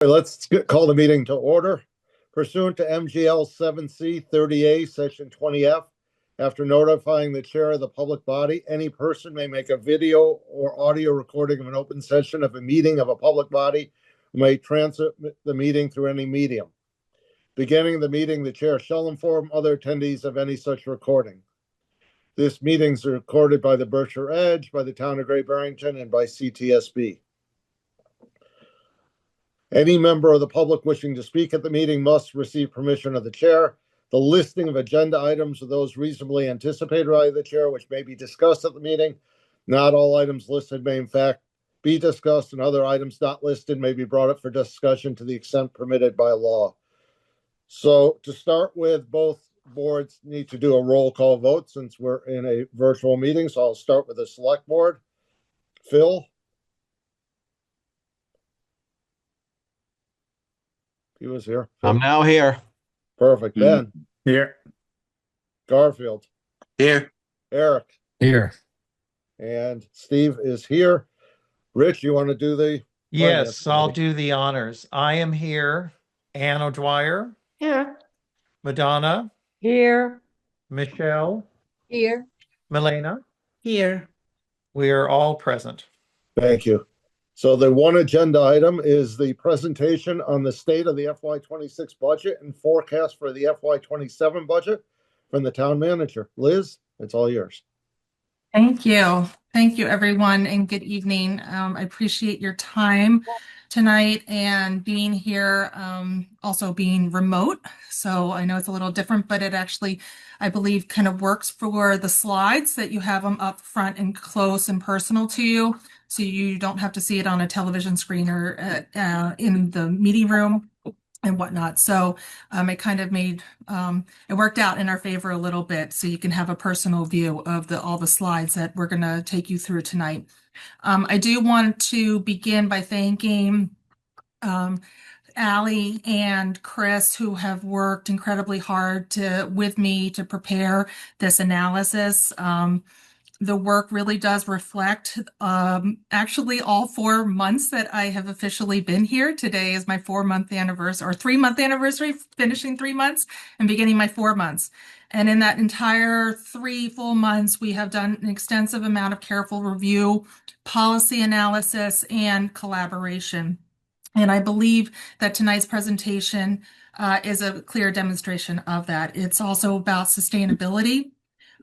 Call the meeting to order. Pursuant to MGL 7C 30A, Section 20F, after notifying the chair of the public body, any person may make a video or audio recording of an open session of a meeting of a public body, may transmit the meeting through any medium. Beginning the meeting, the chair shall inform other attendees of any such recording. This meeting is recorded by the Berkshire Edge, by the town of Great Barrington, and by CTSB. Any member of the public wishing to speak at the meeting must receive permission of the chair. The listing of agenda items are those reasonably anticipated by the chair, which may be discussed at the meeting. Not all items listed may in fact be discussed, and other items not listed may be brought up for discussion to the extent permitted by law. So to start with, both boards need to do a roll call vote since we're in a virtual meeting. So I'll start with the select board. Phil? He was here. I'm now here. Perfect. Ben? Here. Garfield? Here. Eric? Here. And Steve is here. Rich, you want to do the? Yes, I'll do the honors. I am here. Ann O'Dwyer. Here. Madonna. Here. Michelle. Here. Milena. Here. We are all present. Thank you. So the one agenda item is the presentation on the state of the FY26 budget and forecast for the FY27 budget from the town manager. Liz, it's all yours. Thank you. Thank you, everyone, and good evening. I appreciate your time tonight and being here, also being remote. So I know it's a little different, but it actually, I believe, kind of works for the slides that you have them up front and close and personal to you. So you don't have to see it on a television screen or in the meeting room and whatnot. So it kind of made, it worked out in our favor a little bit. So you can have a personal view of all the slides that we're going to take you through tonight. I do want to begin by thanking Allie and Chris, who have worked incredibly hard with me to prepare this analysis. The work really does reflect actually all 4 months that I have officially been here. Today is my 4-month anniversary or 3-month anniversary, finishing 3 months and beginning my 4 months. And in that entire 3 full months, we have done an extensive amount of careful review, policy analysis, and collaboration. And I believe that tonight's presentation is a clear demonstration of that. It's also about sustainability,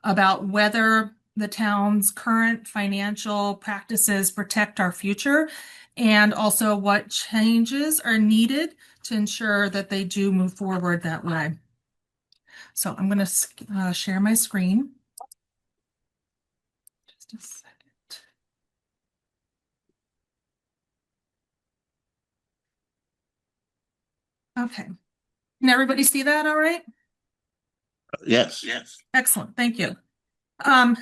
about whether the town's current financial practices protect our future, and also what changes are needed to ensure that they do move forward that way. So I'm going to share my screen. Just a second. Okay. Can everybody see that all right? Yes. Yes. Excellent. Thank you.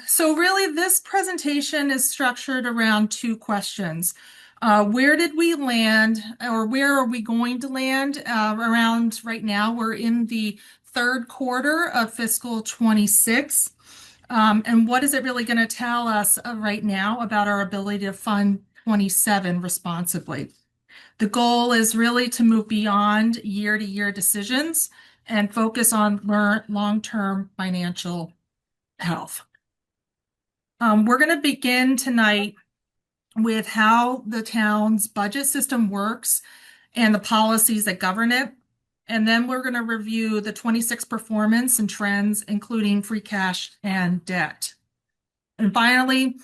So really this presentation is structured around 2 questions. Where did we land, or where are we going to land around right now? We're in the 3rd quarter of fiscal 26. And what is it really going to tell us right now about our ability to fund 27 responsibly? The goal is really to move beyond year-to-year decisions and focus on long-term financial health. We're going to begin tonight with how the town's budget system works and the policies that govern it. And then we're going to review the 26 performance and trends, including free cash and debt. And finally,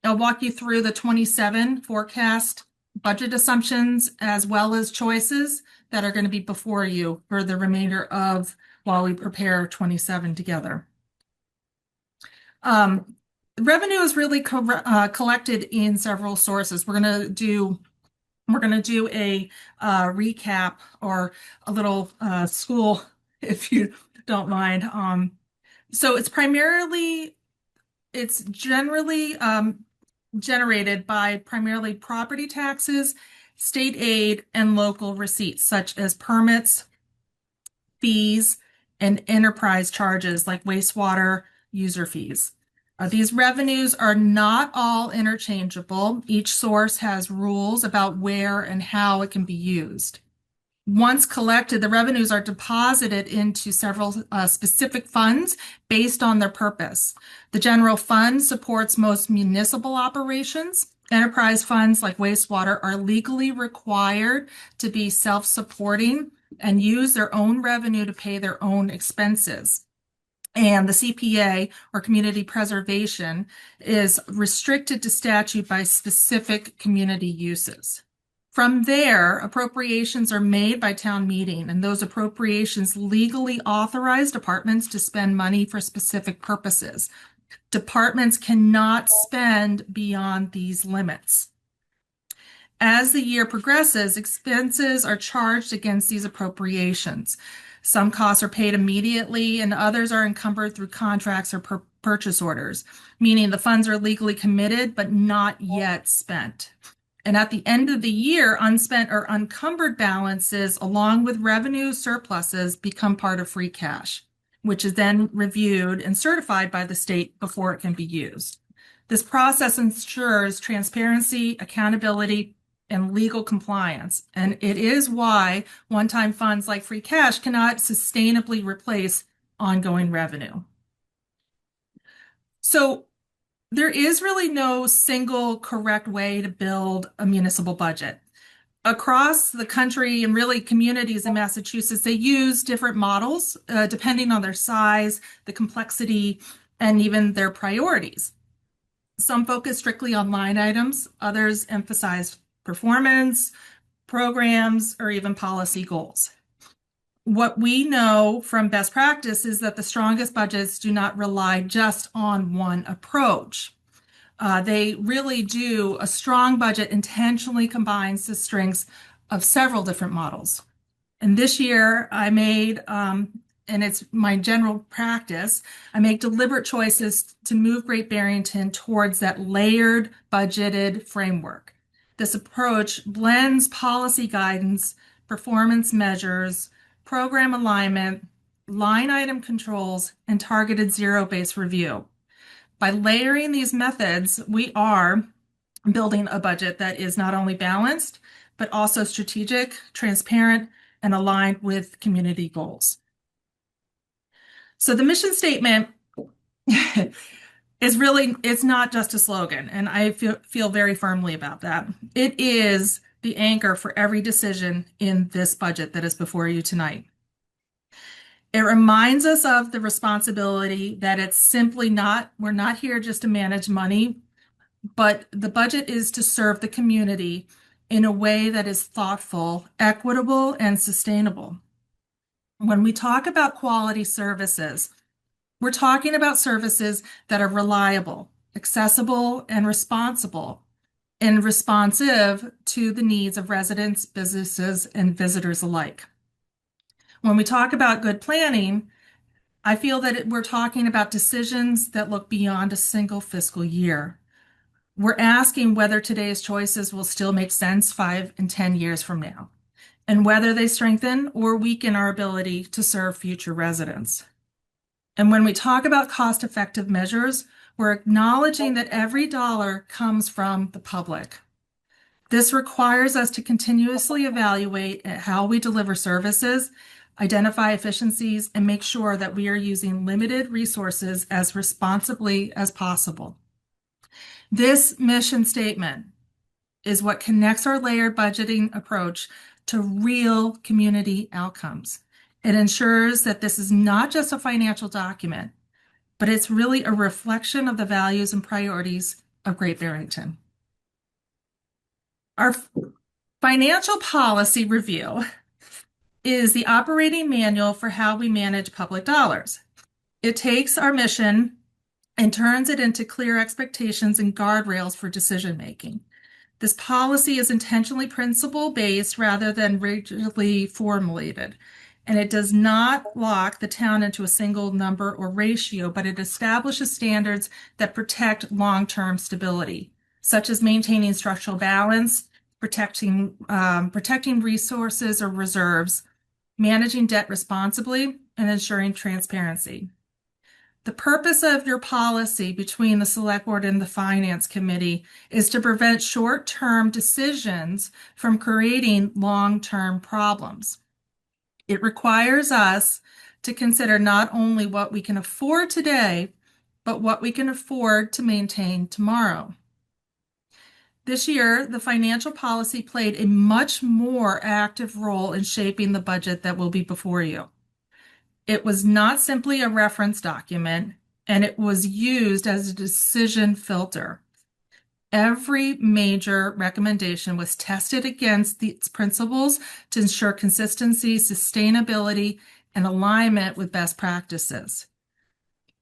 I'll walk you through the 27 forecast budget assumptions, as well as choices that are going to be before you for the remainder of while we prepare 27 together. Revenue is really collected in several sources. We're going to do a recap or a little school, if you don't mind. So it's generally generated by primarily property taxes, state aid, and local receipts, such as permits, fees, and enterprise charges like wastewater user fees. These revenues are not all interchangeable. Each source has rules about where and how it can be used. Once collected, the revenues are deposited into several specific funds based on their purpose. The general fund supports most municipal operations. Enterprise funds like wastewater are legally required to be self-supporting and use their own revenue to pay their own expenses. And the CPA, or community preservation, is restricted to statute by specific community uses. From there, appropriations are made by town meeting, and those appropriations legally authorize departments to spend money for specific purposes. Departments cannot spend beyond these limits. As the year progresses, expenses are charged against these appropriations. Some costs are paid immediately, and others are encumbered through contracts or purchase orders, meaning the funds are legally committed but not yet spent. And at the end of the year, unspent or unencumbered balances, along with revenue surpluses, become part of free cash, which is then reviewed and certified by the state before it can be used. This process ensures transparency, accountability, and legal compliance. And it is why one-time funds like free cash cannot sustainably replace ongoing revenue. So there is really no single correct way to build a municipal budget. Across the country and really communities in Massachusetts, they use different models depending on their size, the complexity, and even their priorities. Some focus strictly on line items, others emphasize performance, programs, or even policy goals. What we know from best practice is that the strongest budgets do not rely just on one approach. They really do. A strong budget intentionally combines the strengths of several different models. And this year I made, and it's my general practice, I make deliberate choices to move Great Barrington towards that layered budgeted framework. This approach blends policy guidance, performance measures, program alignment, line item controls, and targeted zero-based review. By layering these methods, we are building a budget that is not only balanced, but also strategic, transparent, and aligned with community goals. So the mission statement is really, it's not just a slogan, and I feel very firmly about that. It is the anchor for every decision in this budget that is before you tonight. It reminds us of the responsibility that it's simply not, we're not here just to manage money, but the budget is to serve the community in a way that is thoughtful, equitable, and sustainable. When we talk about quality services, we're talking about services that are reliable, accessible, and responsive to the needs of residents, businesses, and visitors alike. When we talk about good planning, I feel that we're talking about decisions that look beyond a single fiscal year. We're asking whether today's choices will still make sense 5 and 10 years from now, and whether they strengthen or weaken our ability to serve future residents. And when we talk about cost-effective measures, we're acknowledging that every dollar comes from the public. This requires us to continuously evaluate how we deliver services, identify efficiencies, and make sure that we are using limited resources as responsibly as possible. This mission statement is what connects our layered budgeting approach to real community outcomes. It ensures that this is not just a financial document, but it's really a reflection of the values and priorities of Great Barrington. Our financial policy review is the operating manual for how we manage public dollars. It takes our mission and turns it into clear expectations and guardrails for decision-making. This policy is intentionally principle-based rather than rigidly formulated, and it does not lock the town into a single number or ratio, but it establishes standards that protect long-term stability, such as maintaining structural balance, protecting resources or reserves, managing debt responsibly, and ensuring transparency. The purpose of your policy between the Select Board and the Finance Committee is to prevent short-term decisions from creating long-term problems. It requires us to consider not only what we can afford today, but what we can afford to maintain tomorrow. This year, the financial policy played a much more active role in shaping the budget that will be before you. It was not simply a reference document, and it was used as a decision filter. Every major recommendation was tested against its principles to ensure consistency, sustainability, and alignment with best practices.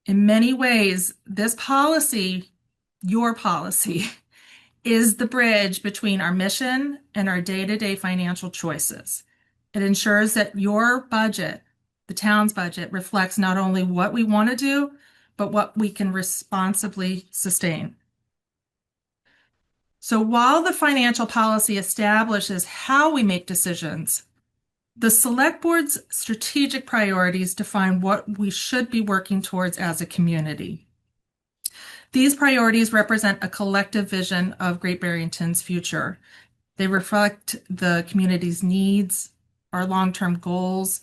In many ways, this policy, your policy, is the bridge between our mission and our day-to-day financial choices. It ensures that your budget, the town's budget, reflects not only what we want to do, but what we can responsibly sustain. So while the financial policy establishes how we make decisions, the Select Board's strategic priorities define what we should be working towards as a community. These priorities represent a collective vision of Great Barrington's future. They reflect the community's needs, our long-term goals,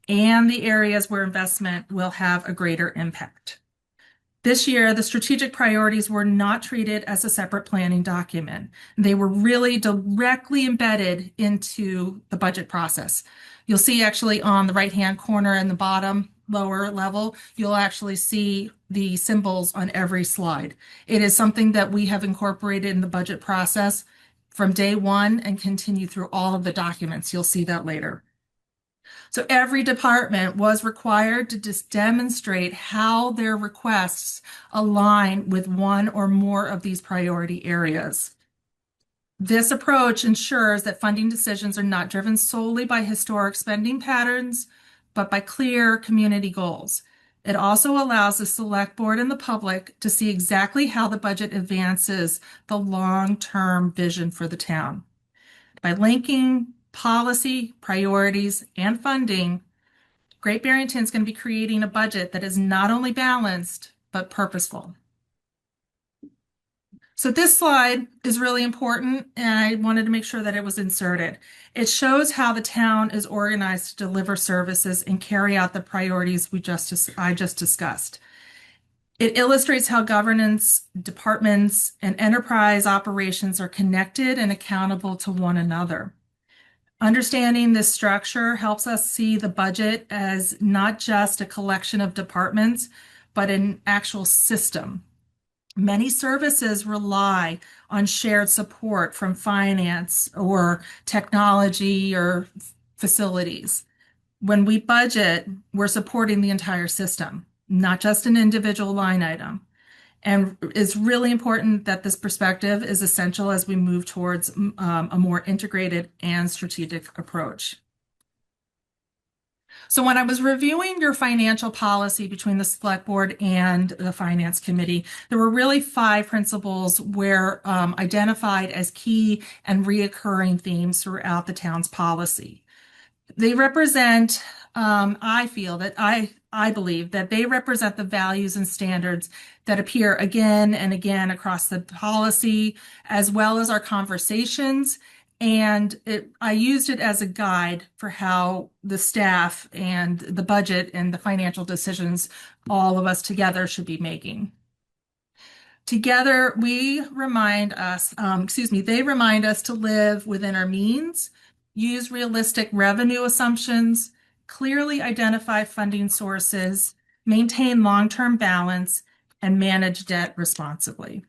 and the areas where investment will have a greater impact. This year, the strategic priorities were not treated as a separate planning document. They were really directly embedded into the budget process. You'll see actually on the right-hand corner in the bottom lower level, you'll actually see the symbols on every slide. It is something that we have incorporated in the budget process from day one and continue through all of the documents. You'll see that later. So every department was required to just demonstrate how their requests align with one or more of these priority areas. This approach ensures that funding decisions are not driven solely by historic spending patterns, but by clear community goals. It also allows the Select Board and the public to see exactly how the budget advances the long-term vision for the town. By linking policy, priorities, and funding, Great Barrington is going to be creating a budget that is not only balanced, but purposeful. So this slide is really important, and I wanted to make sure that it was inserted. It shows how the town is organized to deliver services and carry out the priorities I just discussed. It illustrates how governance, departments, and enterprise operations are connected and accountable to one another. Understanding this structure helps us see the budget as not just a collection of departments, but an actual system. Many services rely on shared support from finance or technology or facilities. When we budget, we're supporting the entire system, not just an individual line item. And it's really important that this perspective is essential as we move towards a more integrated and strategic approach. So when I was reviewing your financial policy between the Select Board and the Finance Committee, there were really 5 principles were identified as key and reoccurring themes throughout the town's policy. They represent, I believe that they represent the values and standards that appear again and again across the policy, as well as our conversations. And I used it as a guide for how the staff and the budget and the financial decisions all of us together should be making. Together, they remind us to live within our means, use realistic revenue assumptions, clearly identify funding sources, maintain long-term balance, and manage debt responsibly.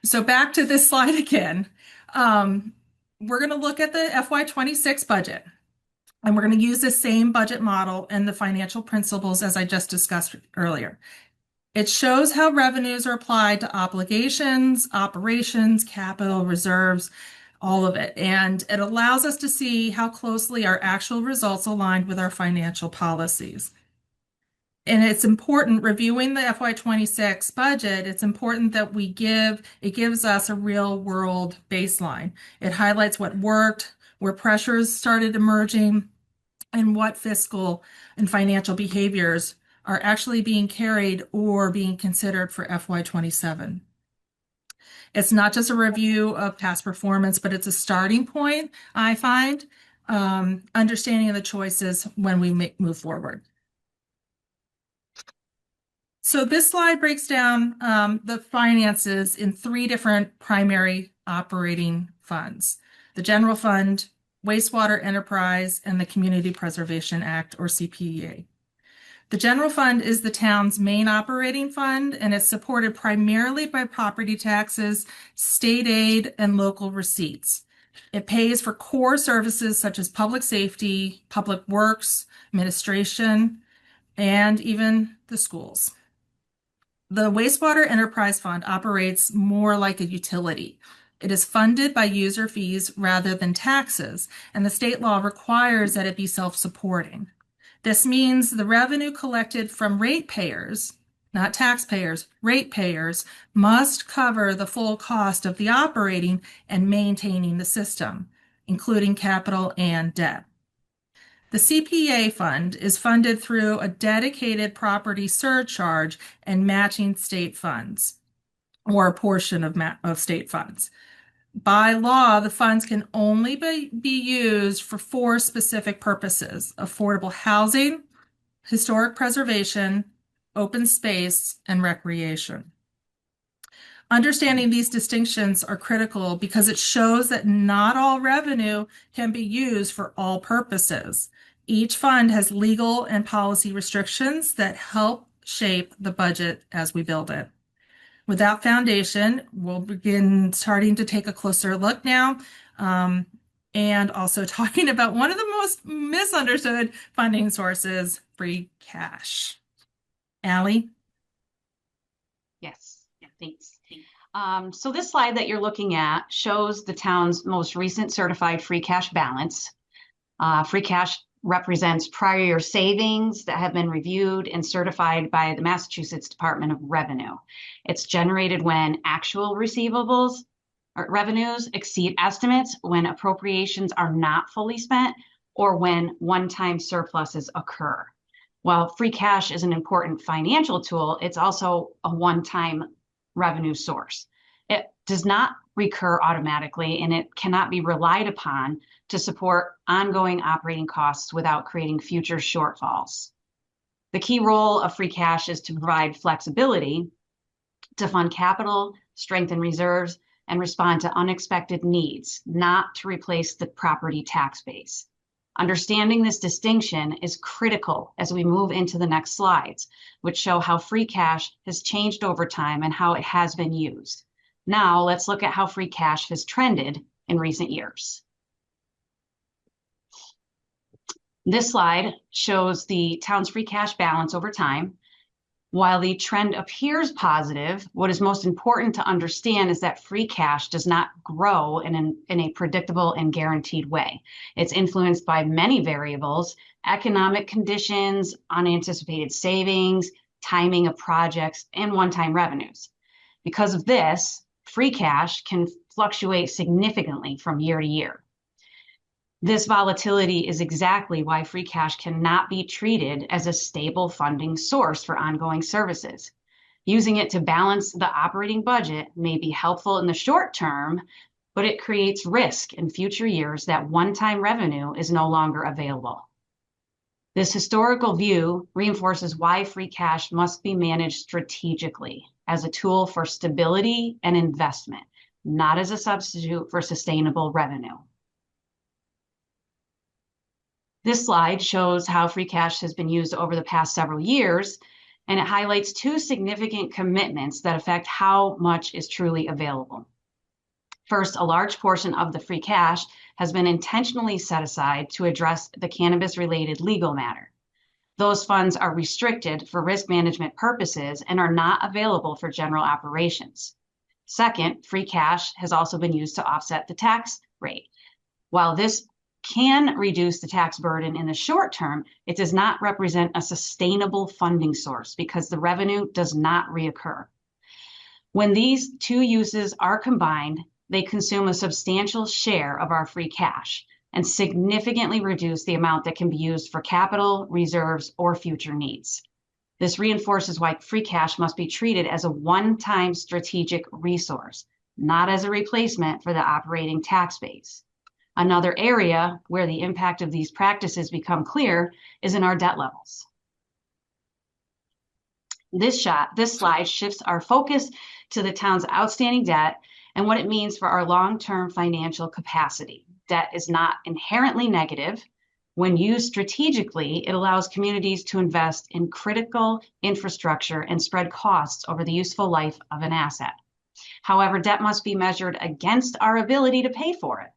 So back to this slide again. We're going to look at the FY26 budget, and we're going to use the same budget model and the financial principles as I just discussed earlier. It shows how revenues are applied to obligations, operations, capital, reserves, all of it. And it allows us to see how closely our actual results aligned with our financial policies. And it's important, reviewing the FY26 budget, it's important that it gives us a real world baseline. It highlights what worked, where pressures started emerging, and what fiscal and financial behaviors are actually being carried or being considered for FY27. It's not just a review of past performance, but it's a starting point, I find, understanding the choices when we move forward. So this slide breaks down the finances in 3 different primary operating funds: the general fund, wastewater enterprise, and the Community Preservation Act, or CPEA. The general fund is the town's main operating fund, and it's supported primarily by property taxes, state aid, and local receipts. It pays for core services such as public safety, public works, administration, and even the schools. The Wastewater Enterprise Fund operates more like a utility. It is funded by user fees rather than taxes, and the state law requires that it be self-supporting. This means the revenue collected from ratepayers, not taxpayers, ratepayers, must cover the full cost of the operating and maintaining the system, including capital and debt. The CPA fund is funded through a dedicated property surcharge and matching state funds, or a portion of state funds. By law, the funds can only be used for 4 specific purposes: affordable housing, historic preservation, open space, and recreation. Understanding these distinctions are critical because it shows that not all revenue can be used for all purposes. Each fund has legal and policy restrictions that help shape the budget as we build it. With that foundation, we'll begin starting to take a closer look now, and also talking about one of the most misunderstood funding sources, free cash. Allie? Yes, thanks. So this slide that you're looking at shows the town's most recent certified free cash balance. Free cash represents prior year savings that have been reviewed and certified by the Massachusetts Department of Revenue. It's generated when actual receivables or revenues exceed estimates, when appropriations are not fully spent, or when one-time surpluses occur. While free cash is an important financial tool, it's also a one-time revenue source. It does not recur automatically, and it cannot be relied upon to support ongoing operating costs without creating future shortfalls. The key role of free cash is to provide flexibility to fund capital, strengthen reserves, and respond to unexpected needs, not to replace the property tax base. Understanding this distinction is critical as we move into the next slides, which show how free cash has changed over time and how it has been used. Now let's look at how free cash has trended in recent years. This slide shows the town's free cash balance over time. While the trend appears positive, what is most important to understand is that free cash does not grow in a predictable and guaranteed way. It's influenced by many variables: economic conditions, unanticipated savings, timing of projects, and one-time revenues. Because of this, free cash can fluctuate significantly from year to year. This volatility is exactly why free cash cannot be treated as a stable funding source for ongoing services. Using it to balance the operating budget may be helpful in the short term, but it creates risk in future years that one-time revenue is no longer available. This historical view reinforces why free cash must be managed strategically as a tool for stability and investment, not as a substitute for sustainable revenue. This slide shows how free cash has been used over the past several years, and it highlights 2 significant commitments that affect how much is truly available. First, a large portion of the free cash has been intentionally set aside to address the cannabis-related legal matter. Those funds are restricted for risk management purposes and are not available for general operations. Second, free cash has also been used to offset the tax rate. While this can reduce the tax burden in the short term, it does not represent a sustainable funding source because the revenue does not reoccur. When these 2 uses are combined, they consume a substantial share of our free cash and significantly reduce the amount that can be used for capital, reserves, or future needs. This reinforces why free cash must be treated as a one-time strategic resource, not as a replacement for the operating tax base. Another area where the impact of these practices become clear is in our debt levels. This slide shifts our focus to the town's outstanding debt and what it means for our long-term financial capacity. Debt is not inherently negative. When used strategically, it allows communities to invest in critical infrastructure and spread costs over the useful life of an asset. However, debt must be measured against our ability to pay for it.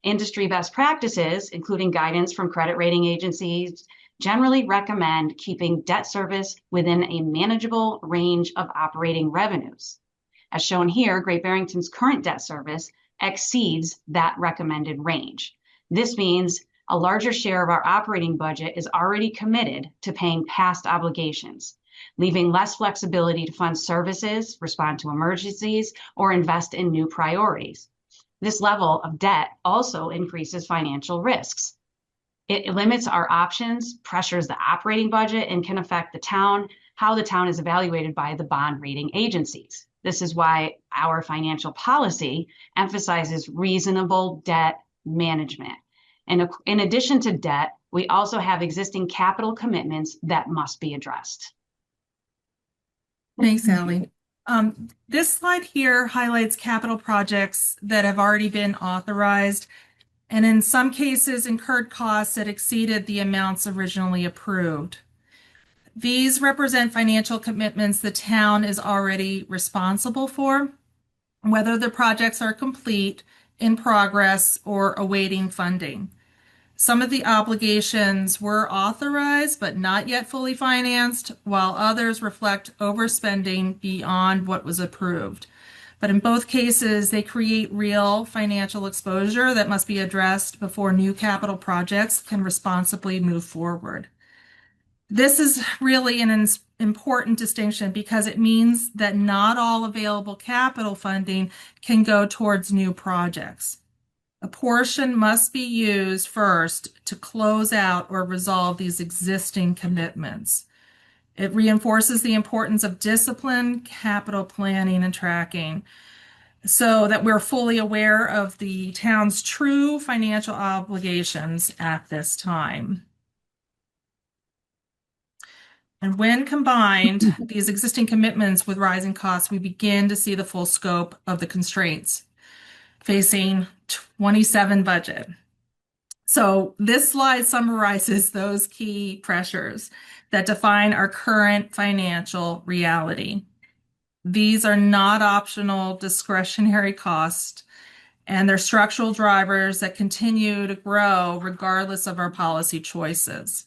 Industry best practices, including guidance from credit rating agencies, generally recommend keeping debt service within a manageable range of operating revenues. As shown here, Great Barrington's current debt service exceeds that recommended range. This means a larger share of our operating budget is already committed to paying past obligations, leaving less flexibility to fund services, respond to emergencies, or invest in new priorities. This level of debt also increases financial risks. It limits our options, pressures the operating budget, and can affect how the town is evaluated by the bond rating agencies. This is why our financial policy emphasizes reasonable debt management. And in addition to debt, we also have existing capital commitments that must be addressed. Thanks, Ally. This slide here highlights capital projects that have already been authorized, and in some cases incurred costs that exceeded the amounts originally approved. These represent financial commitments the town is already responsible for, whether the projects are complete, in progress, or awaiting funding. Some of the obligations were authorized but not yet fully financed, while others reflect overspending beyond what was approved. But in both cases, they create real financial exposure that must be addressed before new capital projects can responsibly move forward. This is really an important distinction because it means that not all available capital funding can go towards new projects. A portion must be used first to close out or resolve these existing commitments. It reinforces the importance of discipline, capital planning, and tracking so that we're fully aware of the town's true financial obligations at this time. And when combined, these existing commitments with rising costs, we begin to see the full scope of the constraints facing 27 budget. So this slide summarizes those key pressures that define our current financial reality. These are not optional discretionary costs, and they're structural drivers that continue to grow regardless of our policy choices.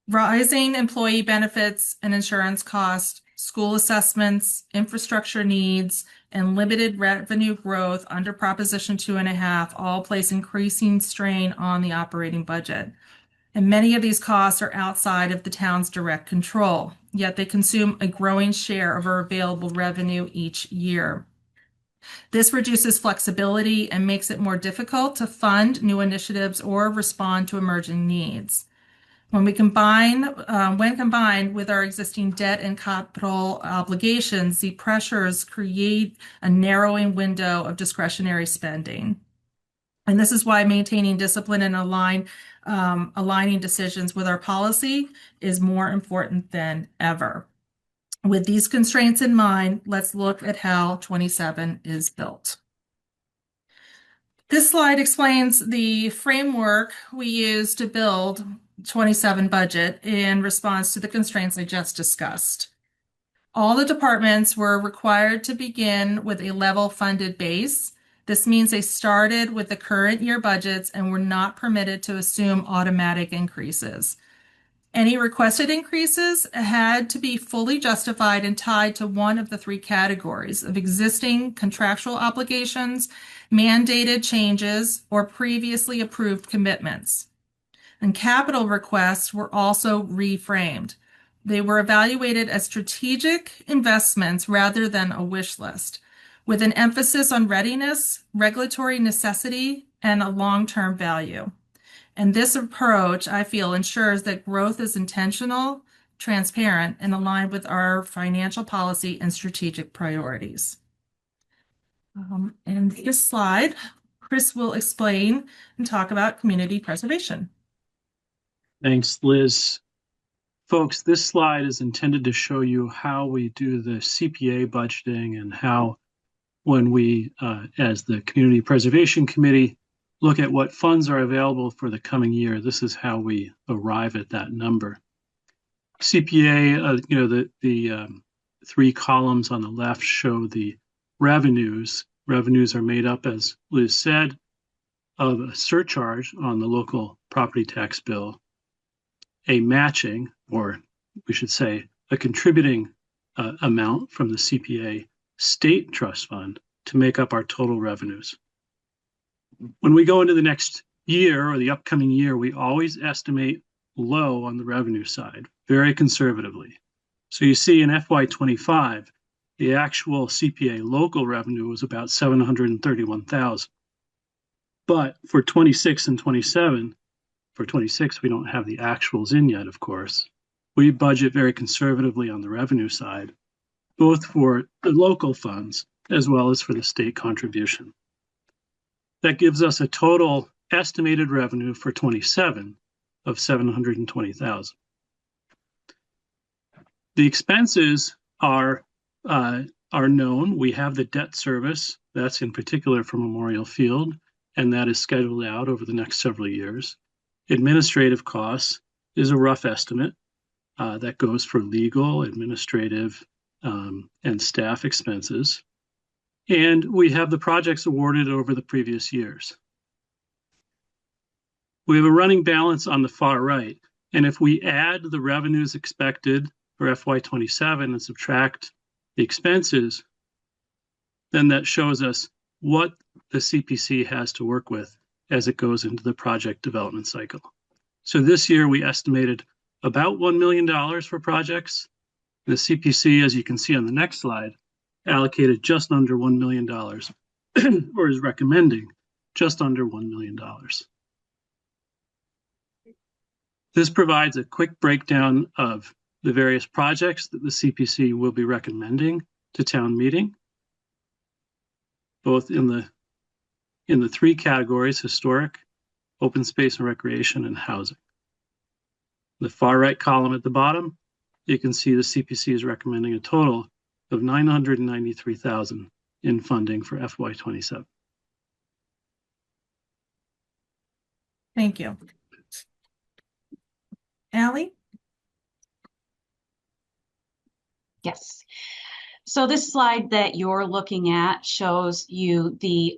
Rising employee benefits and insurance costs, school assessments, infrastructure needs, and limited revenue growth under Proposition 2.5 all place increasing strain on the operating budget. And many of these costs are outside of the town's direct control, yet they consume a growing share of our available revenue each year. This reduces flexibility and makes it more difficult to fund new initiatives or respond to emerging needs. When combined with our existing debt and capital obligations, the pressures create a narrowing window of discretionary spending. And this is why maintaining discipline and aligning decisions with our policy is more important than ever. With these constraints in mind, let's look at how 27 is built. This slide explains the framework we use to build 27 budget in response to the constraints I just discussed. All the departments were required to begin with a level funded base. This means they started with the current year budgets and were not permitted to assume automatic increases. Any requested increases had to be fully justified and tied to one of the three categories of existing contractual obligations, mandated changes, or previously approved commitments. And capital requests were also reframed. They were evaluated as strategic investments rather than a wish list, with an emphasis on readiness, regulatory necessity, and a long-term value. And this approach, I feel, ensures that growth is intentional, transparent, and aligned with our financial policy and strategic priorities. And this slide, Chris will explain and talk about community preservation. Thanks, Liz. Folks, this slide is intended to show you how we do the CPA budgeting and how, when we, as the Community Preservation Committee, look at what funds are available for the coming year, this is how we arrive at that number. CPA, the three columns on the left show the revenues. Revenues are made up, as Liz said, of a surcharge on the local property tax bill, a matching, or we should say a contributing amount from the CPA state trust fund to make up our total revenues. When we go into the next year or the upcoming year, we always estimate low on the revenue side, very conservatively. So you see in FY25, the actual CPA local revenue was about $731,000. But for 26 and 27, for 26, we don't have the actuals in yet, of course. We budget very conservatively on the revenue side, both for the local funds as well as for the state contribution. That gives us a total estimated revenue for 27 of $720,000. The expenses are known. We have the debt service, that's in particular for Memorial Field, and that is scheduled out over the next several years. Administrative costs is a rough estimate that goes for legal, administrative, and staff expenses. And we have the projects awarded over the previous years. We have a running balance on the far right. And if we add the revenues expected for FY27 and subtract the expenses, then that shows us what the CPC has to work with as it goes into the project development cycle. So this year we estimated about $1 million for projects. The CPC, as you can see on the next slide, allocated just under $1 million, or is recommending just under $1 million. This provides a quick breakdown of the various projects that the CPC will be recommending to town meeting, both in the three categories: historic, open space and recreation, and housing. The far right column at the bottom, you can see the CPC is recommending a total of $993,000 in funding for FY27. Thank you. Allie? Yes. So this slide that you're looking at shows you the,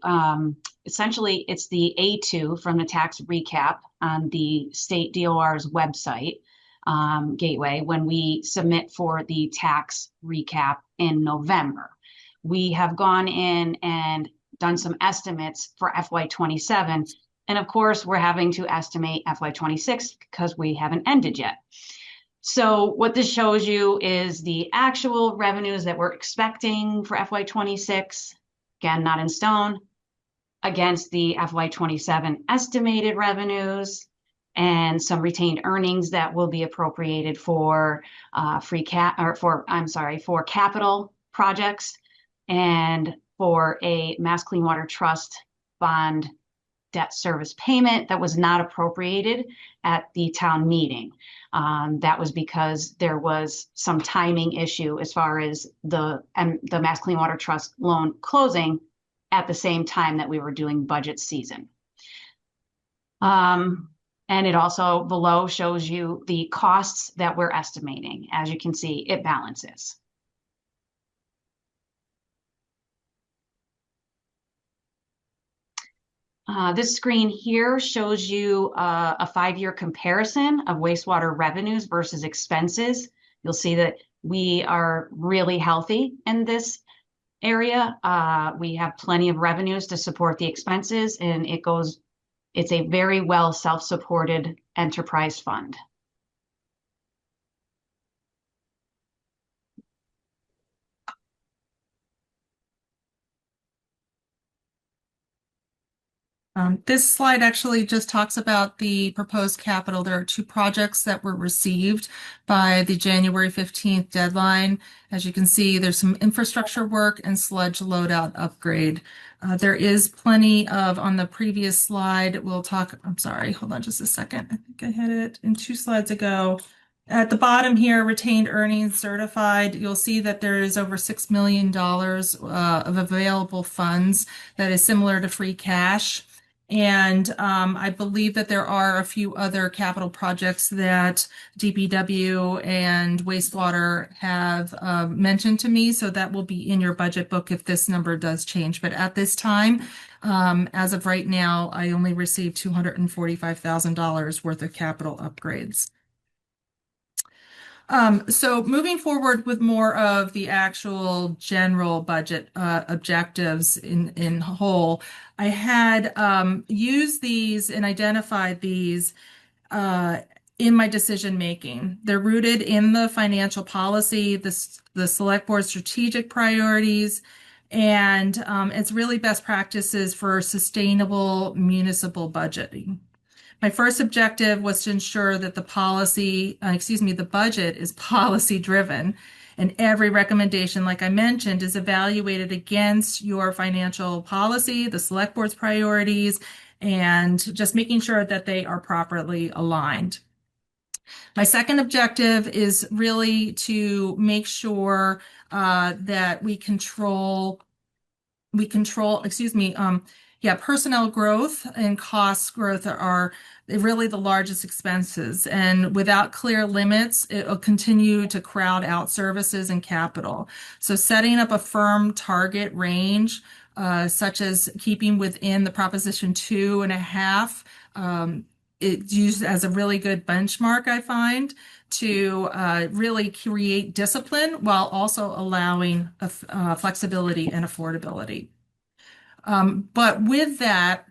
essentially it's the A2 from the tax recap on the state DOR's website gateway when we submit for the tax recap in November. We have gone in and done some estimates for FY27. And of course, we're having to estimate FY26 because we haven't ended yet. So what this shows you is the actual revenues that we're expecting for FY26, again, not in stone, against the FY27 estimated revenues and some retained earnings that will be appropriated for for capital projects and for a Mass Clean Water Trust bond debt service payment that was not appropriated at the town meeting. That was because there was some timing issue as far as the Mass Clean Water Trust loan closing at the same time that we were doing budget season. And it also below shows you the costs that we're estimating. As you can see, it balances. This screen here shows you a 5-year comparison of wastewater revenues versus expenses. You'll see that we are really healthy in this area. We have plenty of revenues to support the expenses, and it's a very well self-supported enterprise fund. This slide actually just talks about the proposed capital. There are two projects that were received by the January 15th deadline. As you can see, there's some infrastructure work and sludge loadout upgrade. There is plenty of, on the previous slide, I'm sorry, hold on just a second. I think I had it in 2 slides ago. At the bottom here, retained earnings certified, you'll see that there is over $6 million of available funds that is similar to free cash. And I believe that there are a few other capital projects that DPW and wastewater have mentioned to me. So that will be in your budget book if this number does change. But at this time, as of right now, I only received $245,000 worth of capital upgrades. So moving forward with more of the actual general budget objectives in whole, I had used these and identified these in my decision making. They're rooted in the financial policy, the select board strategic priorities, and it's really best practices for sustainable municipal budgeting. My first objective was to ensure that the budget is policy driven, and every recommendation, like I mentioned, is evaluated against your financial policy, the select board's priorities, and just making sure that they are properly aligned. My second objective is really to make sure that we control, personnel growth and cost growth are really the largest expenses. And without clear limits, it will continue to crowd out services and capital. So setting up a firm target range, such as keeping within the Proposition 2.5, it's used as a really good benchmark, I find, to really create discipline while also allowing flexibility and affordability. But with that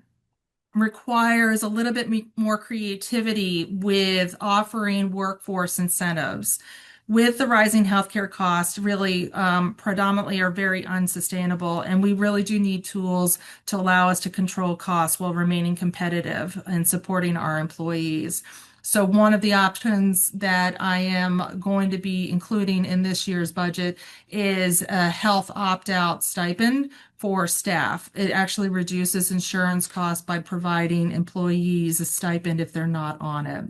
requires a little bit more creativity with offering workforce incentives. With the rising healthcare costs, really predominantly are very unsustainable, and we really do need tools to allow us to control costs while remaining competitive and supporting our employees. So one of the options that I am going to be including in this year's budget is a health opt-out stipend for staff. It actually reduces insurance costs by providing employees a stipend if they're not on it.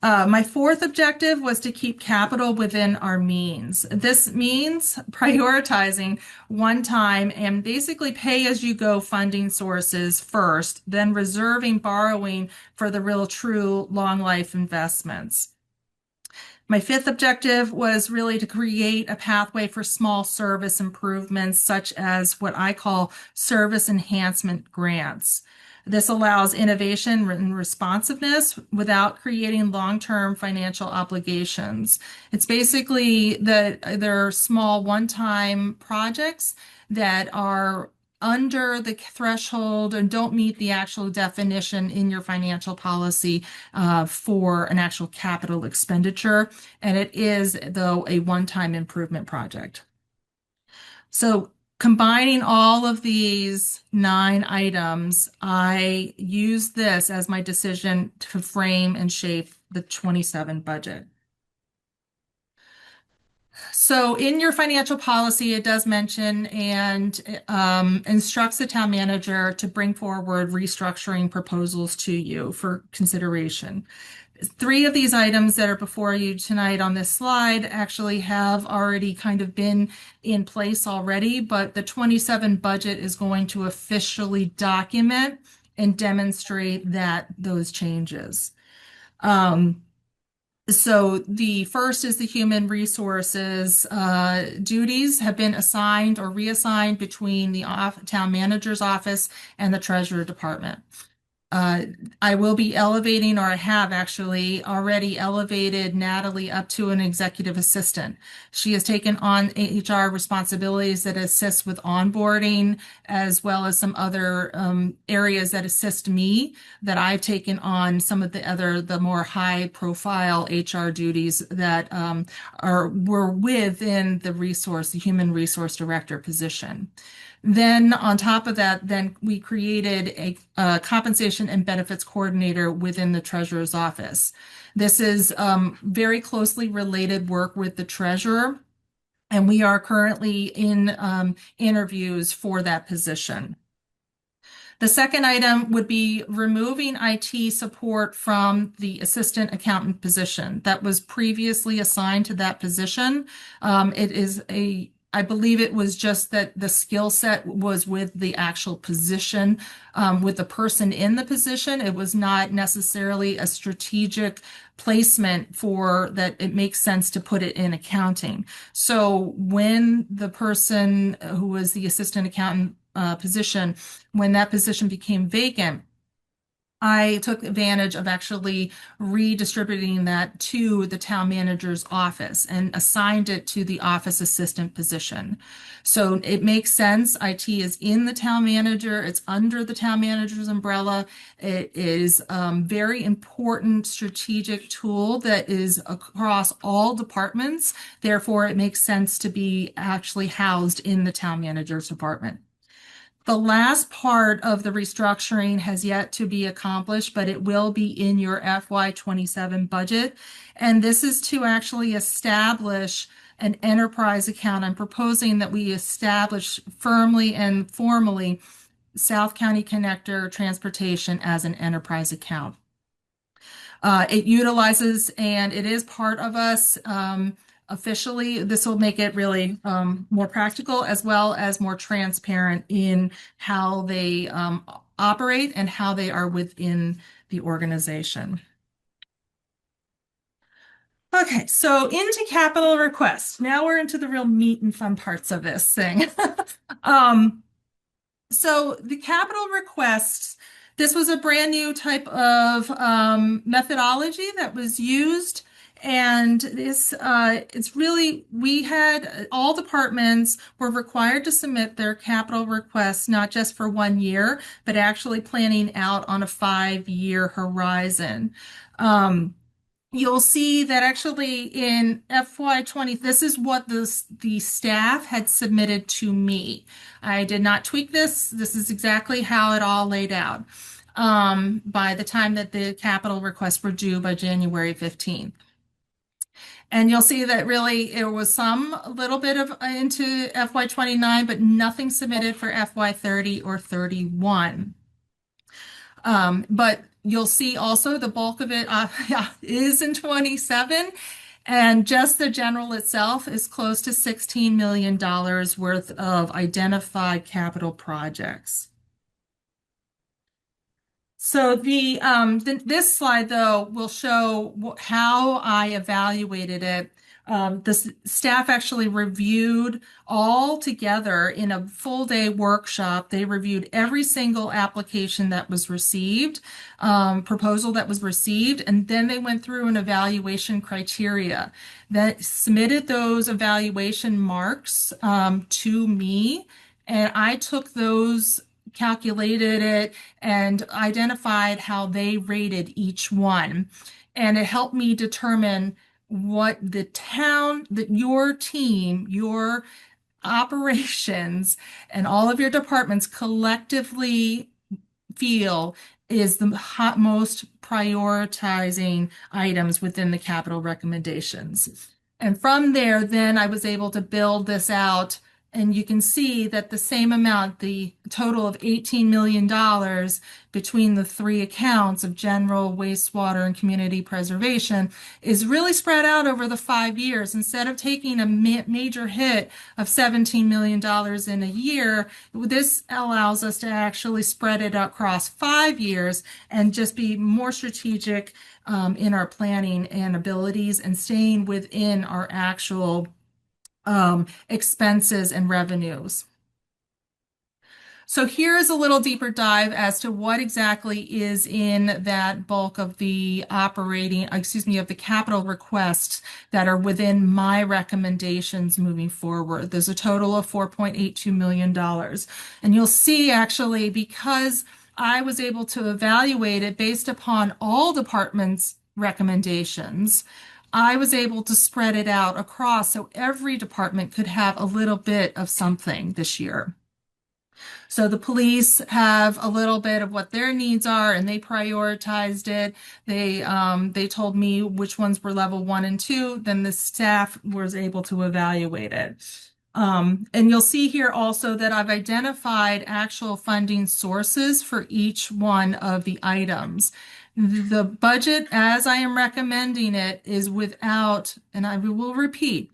My fourth objective was to keep capital within our means. This means prioritizing one-time and basically pay-as-you-go funding sources first, then reserving borrowing for the real true long-life investments. My fifth objective was really to create a pathway for small service improvements, such as what I call service enhancement grants. This allows innovation and responsiveness without creating long-term financial obligations. It's basically that there are small one-time projects that are under the threshold and don't meet the actual definition in your financial policy for an actual capital expenditure. And it is, though, a one-time improvement project. So combining all of these 9 items, I use this as my decision to frame and shape the 27 budget. So in your financial policy, it does mention and instructs the town manager to bring forward restructuring proposals to you for consideration. 3 of these items that are before you tonight on this slide actually have already kind of been in place already, but the 27 budget is going to officially document and demonstrate those changes. So the first is the human resources duties have been assigned or reassigned between the town manager's office and the treasurer department. I will be elevating, or I have actually already elevated Natalie up to an executive assistant. She has taken on HR responsibilities that assist with onboarding, as well as some other areas that assist me, that I've taken on some of the more high profile HR duties that were within the human resource director position. Then on top of that, then we created a compensation and benefits coordinator within the treasurer's office. This is very closely related work with the treasurer, and we are currently in interviews for that position. The second item would be removing IT support from the assistant accountant position that was previously assigned to that position. I believe it was just that the skill set was with the actual position, with the person in the position. It was not necessarily a strategic placement for that it makes sense to put it in accounting. So when the person who was the assistant accountant position, when that position became vacant, I took advantage of actually redistributing that to the town manager's office and assigned it to the office assistant position. So it makes sense. IT is in the town manager. It's under the town manager's umbrella. It is a very important strategic tool that is across all departments. Therefore, it makes sense to be actually housed in the town manager's department. The last part of the restructuring has yet to be accomplished, but it will be in your FY27 budget. And this is to actually establish an enterprise account. I'm proposing that we establish firmly and formally South County Connector Transportation as an enterprise account. It utilizes, and it is part of us officially. This will make it really more practical as well as more transparent in how they operate and how they are within the organization. Okay, so into capital requests. Now we're into the real meat and fun parts of this thing. So the capital requests, this was a brand new type of methodology that was used. And this, it's really, we had all departments were required to submit their capital requests, not just for 1 year, but actually planning out on a 5-year horizon. You'll see that actually in FY20, this is what the staff had submitted to me. I did not tweak this. This is exactly how it all laid out by the time that the capital requests were due by January 15th. And you'll see that really it was a little bit of into FY29, but nothing submitted for FY30 or 31. But you'll see also the bulk of it is in 27, and just the general itself is close to $16 million worth of identified capital projects. So this slide, though, will show how I evaluated it. The staff actually reviewed all together in a full day workshop. They reviewed every single application that was received, proposal that was received, and then they went through an evaluation criteria that submitted those evaluation marks to me, and I took those, calculated it, and identified how they rated each one. And it helped me determine what the town, that your team, your operations, and all of your departments collectively feel is the most prioritizing items within the capital recommendations. And from there, then I was able to build this out. And you can see that the same amount, the total of $18 million between the 3 accounts of general, wastewater, and community preservation is really spread out over the 5 years. Instead of taking a major hit of $17 million in a year, this allows us to actually spread it across 5 years and just be more strategic in our planning and abilities and staying within our actual expenses and revenues. So here's a little deeper dive as to what exactly is in that bulk of the of the capital requests that are within my recommendations moving forward. There's a total of $4.82 million. And you'll see actually, because I was able to evaluate it based upon all departments' recommendations, I was able to spread it out across so every department could have a little bit of something this year. So the police have a little bit of what their needs are, and they prioritized it. They told me which ones were level 1 and 2. Then the staff was able to evaluate it. And you'll see here also that I've identified actual funding sources for each one of the items. The budget, as I am recommending it, is without, and I will repeat,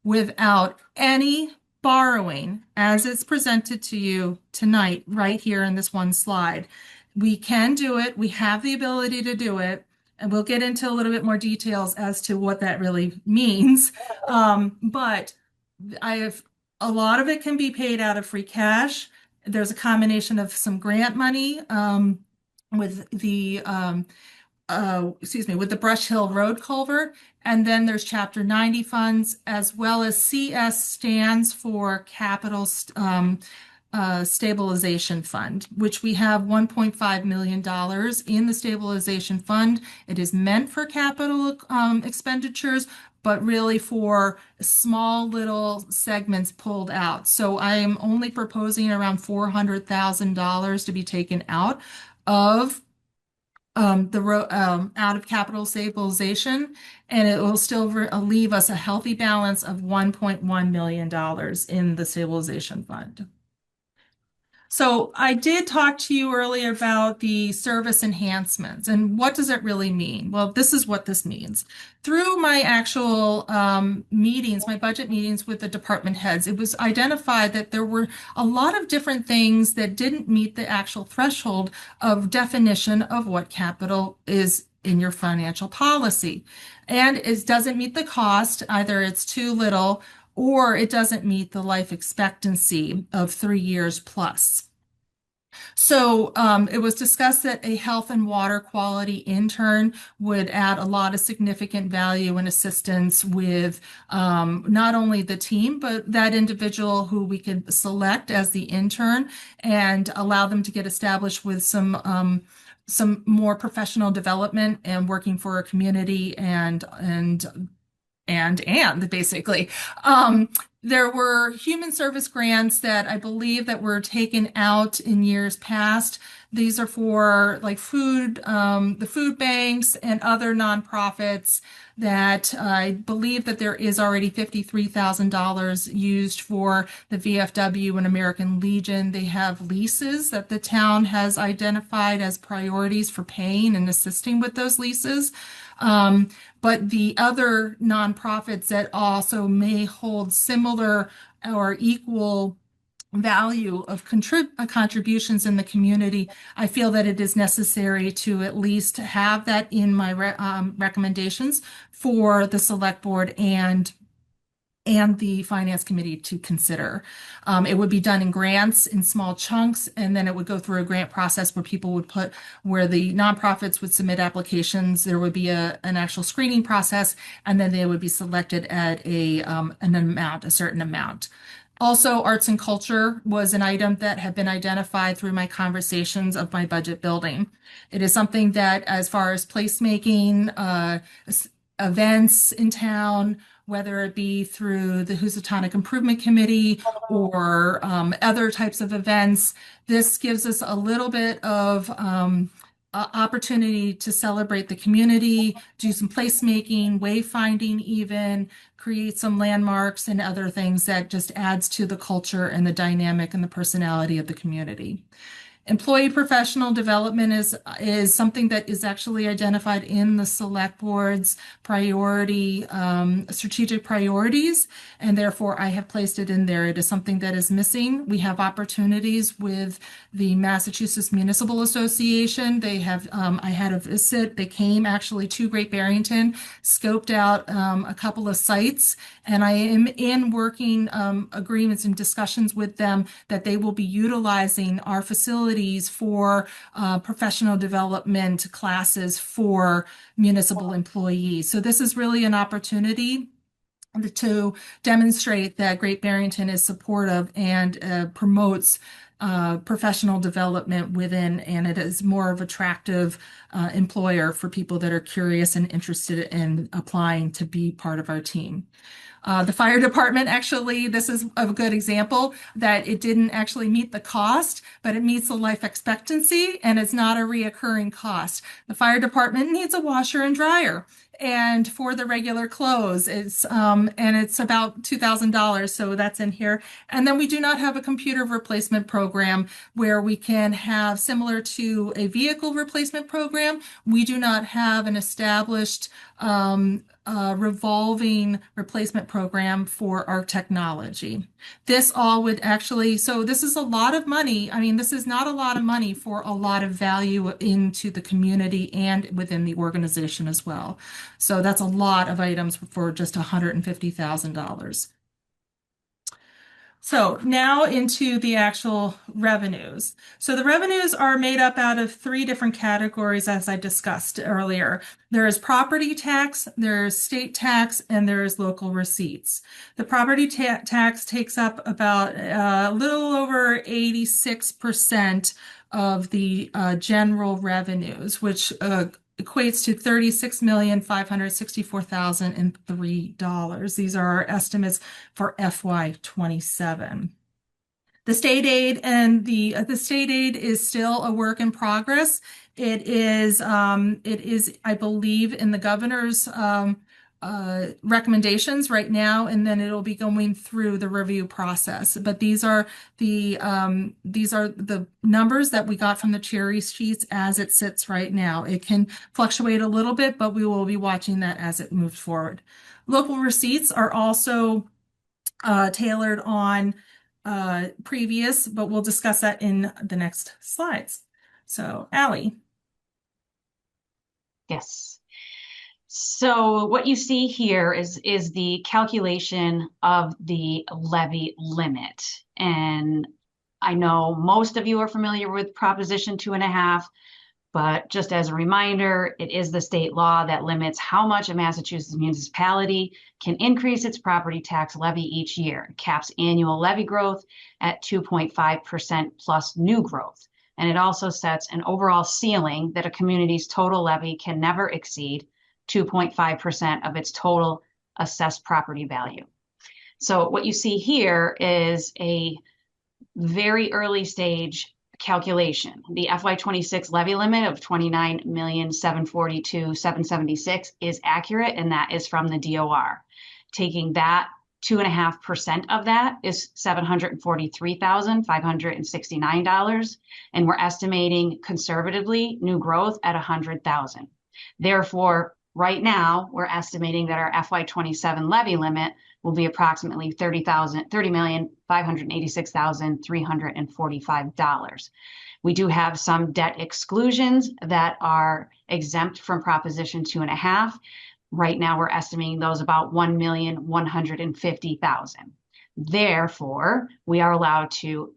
without any borrowing as it's presented to you tonight, right here in this one slide. We can do it. We have the ability to do it. And we'll get into a little bit more details as to what that really means. But I have a lot of it can be paid out of free cash. There's a combination of some grant money with the with the Brush Hill Road culvert. And then there's Chapter 90 funds, as well as CS stands for Capital Stabilization Fund, which we have $1.5 million in the stabilization fund. It is meant for capital expenditures, but really for small little segments pulled out. So I am only proposing around $400,000 to be taken out of out of capital stabilization, and it will still leave us a healthy balance of $1.1 million in the stabilization fund. So I did talk to you earlier about the service enhancements, and what does it really mean? Well, this is what this means. Through my actual meetings, my budget meetings with the department heads, it was identified that there were a lot of different things that didn't meet the actual threshold of definition of what capital is in your financial policy. And it doesn't meet the cost, either it's too little or it doesn't meet the life expectancy of 3 years plus. So it was discussed that a health and water quality intern would add a lot of significant value and assistance with not only the team, but that individual who we could select as the intern and allow them to get established with some more professional development and working for a community and basically. There were human service grants that I believe that were taken out in years past. These are for like food, the food banks and other nonprofits that I believe that there is already $53,000 used for the VFW and American Legion. They have leases that the town has identified as priorities for paying and assisting with those leases. But the other nonprofits that also may hold similar or equal value of contributions in the community, I feel that it is necessary to at least have that in my recommendations for the select board and the finance committee to consider. It would be done in grants in small chunks, and then it would go through a grant process where people would where the nonprofits would submit applications. There would be an actual screening process, and then they would be selected at a certain amount. Also, arts and culture was an item that had been identified through my conversations of my budget building. It is something that, as far as placemaking, events in town, whether it be through the Housatonic Improvement Committee or other types of events, this gives us a little bit of opportunity to celebrate the community, do some placemaking, wayfinding even, create some landmarks and other things that just adds to the culture and the dynamic and the personality of the community. Employee professional development is something that is actually identified in the select board's strategic priorities, and therefore I have placed it in there. It is something that is missing. We have opportunities with the Massachusetts Municipal Association. They have, I had a visit. They came actually to Great Barrington, scoped out a couple of sites, and I am in working agreements and discussions with them that they will be utilizing our facilities for professional development classes for municipal employees. So this is really an opportunity to demonstrate that Great Barrington is supportive and promotes professional development within, and it is more of an attractive employer for people that are curious and interested in applying to be part of our team. The fire department, actually, this is a good example that it didn't actually meet the cost, but it meets the life expectancy and it's not a reoccurring cost. The fire department needs a washer and dryer. And for the regular clothes, it's about $2,000, so that's in here. And then we do not have a computer replacement program where we can have, similar to a vehicle replacement program, we do not have an established revolving replacement program for our technology. This all would actually, so this is a lot of money. I mean, this is not a lot of money for a lot of value into the community and within the organization as well. So that's a lot of items for just $150,000. So now into the actual revenues. So the revenues are made up out of three different categories, as I discussed earlier. There is property tax, there's state tax, and there is local receipts. The property tax takes up about a little over 86% of the general revenues, which equates to $36,564,003. These are our estimates for FY27. The state aid and the state aid is still a work in progress. It is, I believe, in the governor's recommendations right now, and then it'll be going through the review process. But these are the numbers that we got from the cherry sheets as it sits right now. It can fluctuate a little bit, but we will be watching that as it moves forward. Local receipts are also tailored on previous, but we'll discuss that in the next slides. So, Allie. Yes. So what you see here is the calculation of the levy limit. And I know most of you are familiar with Proposition 2.5, but just as a reminder, it is the state law that limits how much a Massachusetts municipality can increase its property tax levy each year. It caps annual levy growth at 2.5% plus new growth. And it also sets an overall ceiling that a community's total levy can never exceed 2.5% of its total assessed property value. So what you see here is a very early stage calculation. The FY26 levy limit of $29,742,776 is accurate, and that is from the DOR. Taking that 2.5% of that is $743,569, and we're estimating conservatively new growth at 100,000. Therefore, right now, we're estimating that our FY27 levy limit will be approximately $30,586,345. We do have some debt exclusions that are exempt from Proposition 2.5. Right now, we're estimating those about $1,150,000. Therefore, we are allowed to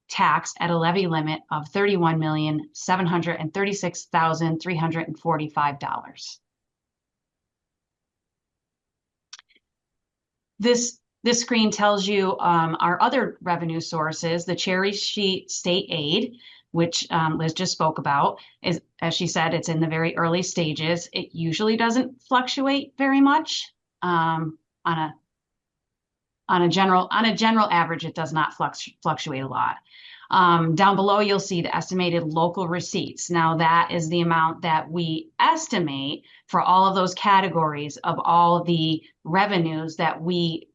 tax at a levy limit of $31,736,345. This screen tells you our other revenue sources, the cherry sheet state aid, which Liz just spoke about, is, as she said, it's in the very early stages. It usually doesn't fluctuate very much. On a general average, it does not fluctuate a lot. Down below, you'll see the estimated local receipts. Now, that is the amount that we estimate for all of those categories of all the revenues that we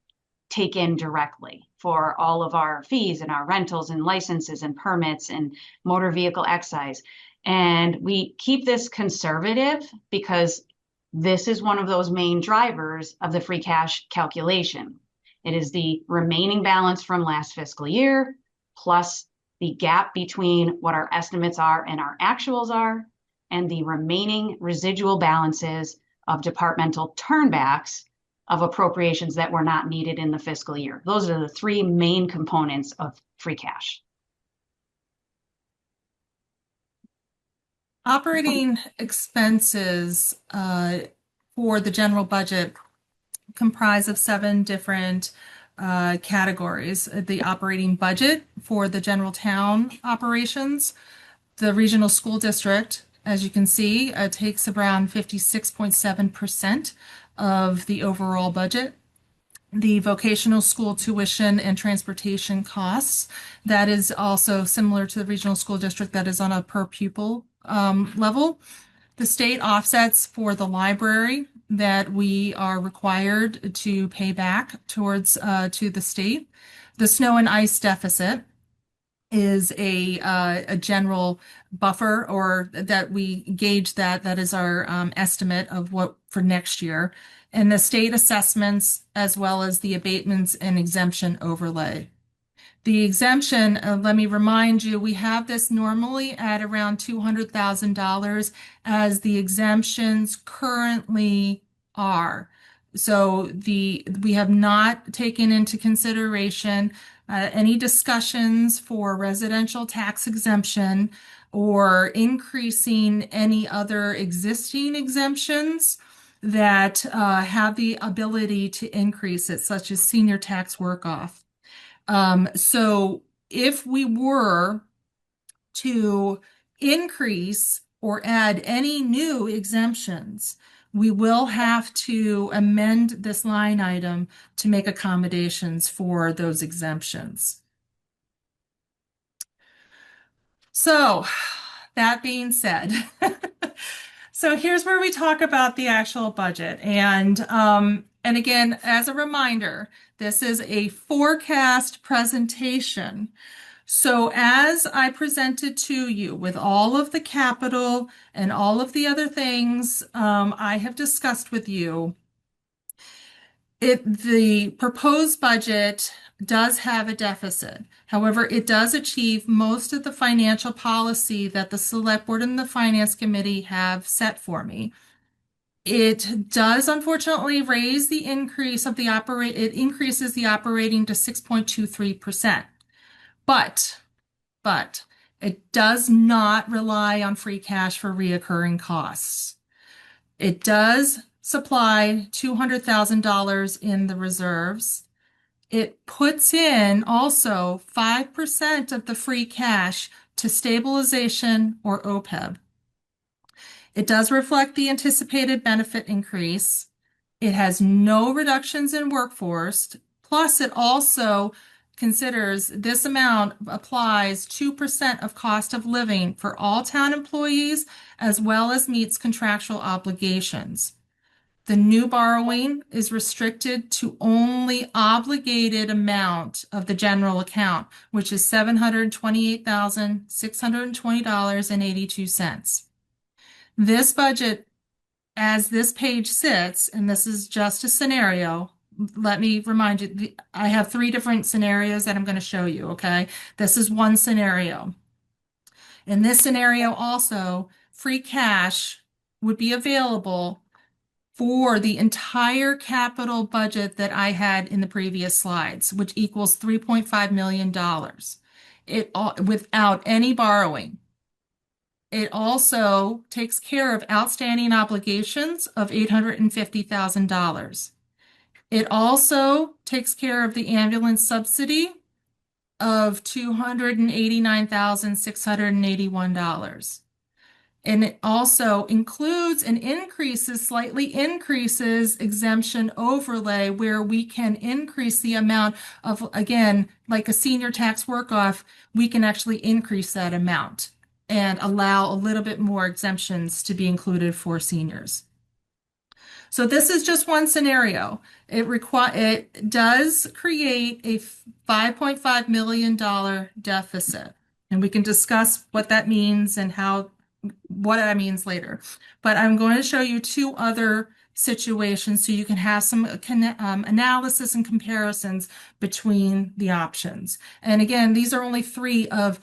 take in directly for all of our fees and our rentals and licenses and permits and motor vehicle excise. And we keep this conservative because this is one of those main drivers of the free cash calculation. It is the remaining balance from last fiscal year plus the gap between what our estimates are and our actuals are, and the remaining residual balances of departmental turnbacks of appropriations that were not needed in the fiscal year. Those are the three main components of free cash. Operating expenses for the general budget comprise of 7 different categories. The operating budget for the general town operations, the regional school district, as you can see, takes around 56.7% of the overall budget. the vocational school tuition and transportation costs. That is also similar to the regional school district, that is on a per pupil level. The state offsets for the library that we are required to pay back towards to the state. The snow and ice deficit is a general buffer, or that we gauge that is our estimate of what for next year, and the state assessments as well as the abatements and exemption overlay. The exemption, let me remind you, we have this normally at around $200,000 as the exemptions currently are. So we have not taken into consideration any discussions for residential tax exemption or increasing any other existing exemptions that have the ability to increase it, such as senior tax work-off. So if we were to increase or add any new exemptions, we will have to amend this line item to make accommodations for those exemptions. So that being said, so here's where we talk about the actual budget. And again, as a reminder, this is a forecast presentation. So as I presented to you with all of the capital and all of the other things I have discussed with you, the proposed budget does have a deficit. However, it does achieve most of the financial policy that the Select Board and the Finance Committee have set for me. It does unfortunately raise the increase of the it increases the operating to 6.23%. But it does not rely on free cash for reoccurring costs. It does supply $200,000 in the reserves. It puts in also 5% of the free cash to stabilization or OPEB. It does reflect the anticipated benefit increase. It has no reductions in workforce. Plus, it also considers this amount applies 2% of cost of living for all town employees, as well as meets contractual obligations. The new borrowing is restricted to only obligated amount of the general account, which is $728,620.82. This budget, as this page sits, and this is just a scenario, let me remind you, I have 3 different scenarios that I'm going to show you, okay? This is one scenario. In this scenario also, free cash would be available for the entire capital budget that I had in the previous slides, which equals $3.5 million without any borrowing. It also takes care of outstanding obligations of $850,000. It also takes care of the ambulance subsidy of $289,681. And it also includes and slightly increases exemption overlay, where we can increase the amount of, again, like a senior tax work-off, we can actually increase that amount and allow a little bit more exemptions to be included for seniors. So this is just one scenario. It does create a $5.5 million deficit, and we can discuss what that means and what that means later. But I'm going to show you 2 other situations so you can have some analysis and comparisons between the options. And again, these are only 3 of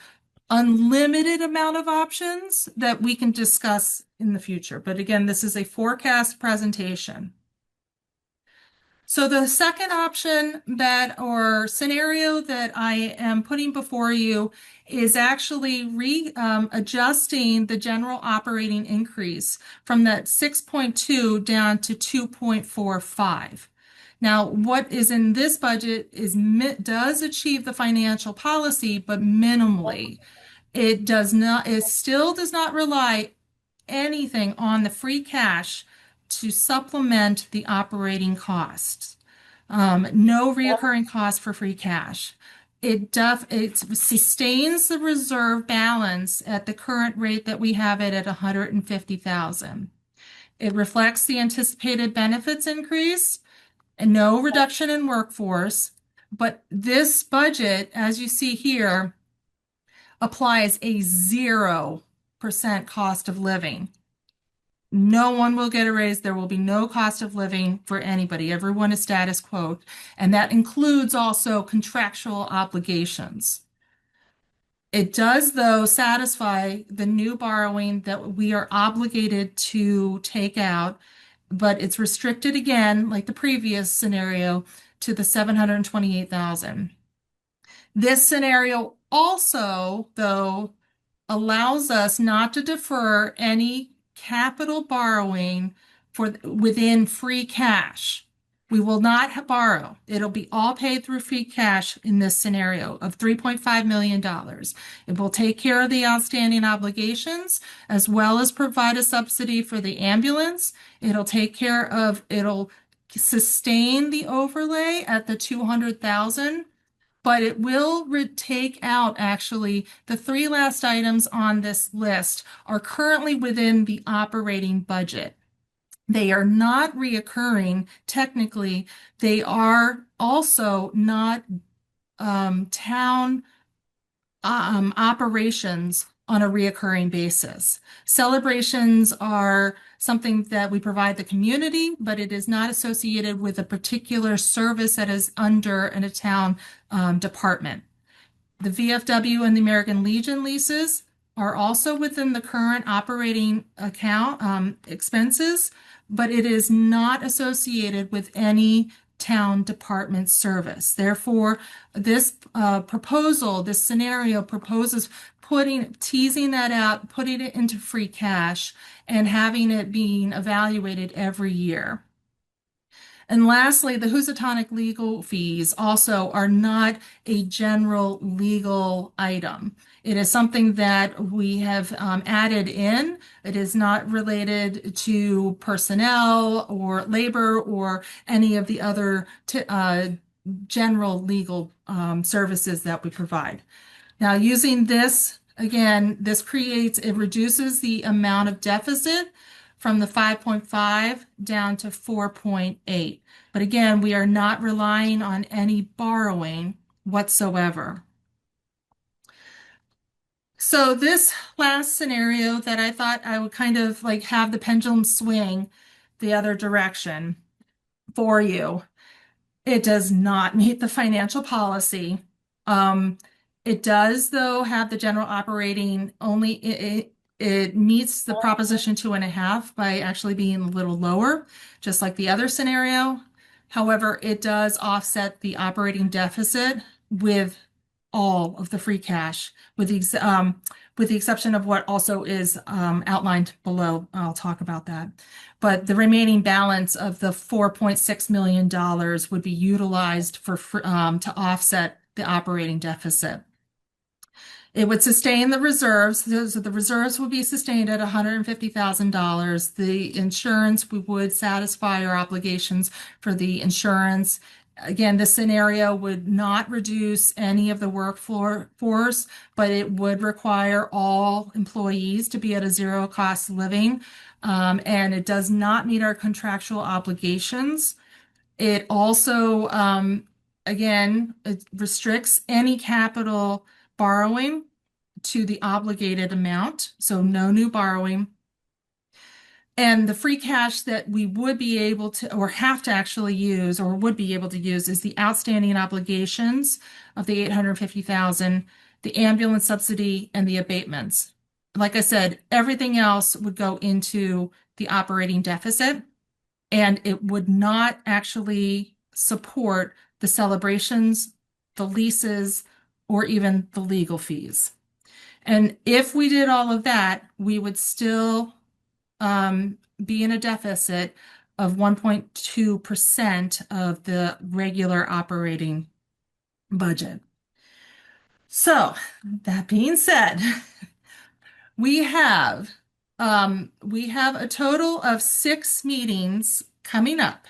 unlimited amount of options that we can discuss in the future. But again, this is a forecast presentation. So the second option or scenario that I am putting before you is actually adjusting the general operating increase from that 6.2 down to 2.45. Now, what is in this budget does achieve the financial policy, but minimally. It still does not rely anything on the free cash to supplement the operating costs. No reoccurring cost for free cash. It sustains the reserve balance at the current rate that we have it at 150,000. It reflects the anticipated benefits increase and no reduction in workforce. But this budget, as you see here, applies a 0% cost of living. No one will get a raise. There will be no cost of living for anybody. Everyone is status quo. And that includes also contractual obligations. It does, though, satisfy the new borrowing that we are obligated to take out, but it's restricted again, like the previous scenario, to the 728,000. This scenario also, though, allows us not to defer any capital borrowing within free cash. We will not borrow. It'll be all paid through free cash in this scenario of $3.5 million. It will take care of the outstanding obligations as well as provide a subsidy for the ambulance. It'll sustain the overlay at the 200,000. But it will take out, actually, the three last items on this list are currently within the operating budget. They are not reoccurring. Technically, they are also not town operations on a reoccurring basis. Celebrations are something that we provide the community, but it is not associated with a particular service that is under a town department. The VFW and the American Legion leases are also within the current operating account expenses, but it is not associated with any town department service. Therefore, this this scenario proposes teasing that out, putting it into free cash, and having it being evaluated every year. And lastly, the Housatonic legal fees also are not a general legal item. It is something that we have added in. It is not related to personnel or labor or any of the other general legal services that we provide. Now, using this, again, it reduces the amount of deficit from the 5.5 down to 4.8. But again, we are not relying on any borrowing whatsoever. So this last scenario that I thought I would kind of like have the pendulum swing the other direction for you. It does not meet the financial policy. It does, though, have the general operating only. It meets the proposition 2.5 by actually being a little lower, just like the other scenario. However, it does offset the operating deficit with all of the free cash, with the exception of what also is outlined below. I'll talk about that. But the remaining balance of the $4.6 million would be utilized to offset the operating deficit. It would sustain the reserves. So the reserves would be sustained at $150,000. The insurance, we would satisfy our obligations for the insurance. Again, this scenario would not reduce any of the workforce, but it would require all employees to be at a zero cost living. And it does not meet our contractual obligations. It also, again, it restricts any capital borrowing to the obligated amount, so no new borrowing. And the free cash that we would be able to, or have to actually use, or would be able to use, is the outstanding obligations of the $850,000, the ambulance subsidy, and the abatements. Like I said, everything else would go into the operating deficit, and it would not actually support the celebrations, the leases, or even the legal fees. And if we did all of that, we would still be in a deficit of 1.2% of the regular operating budget. So that being said, we have a total of 6 meetings coming up.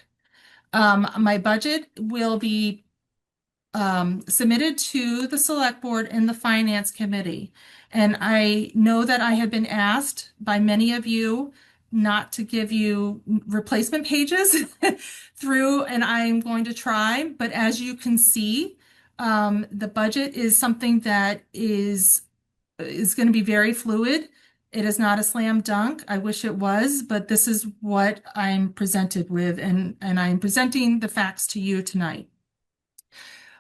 My budget will be submitted to the select board and the finance committee. And I know that I have been asked by many of you not to give you replacement pages through, and I'm going to try. But as you can see, the budget is something that is going to be very fluid. It is not a slam dunk. I wish it was, but this is what I'm presented with, and I'm presenting the facts to you tonight.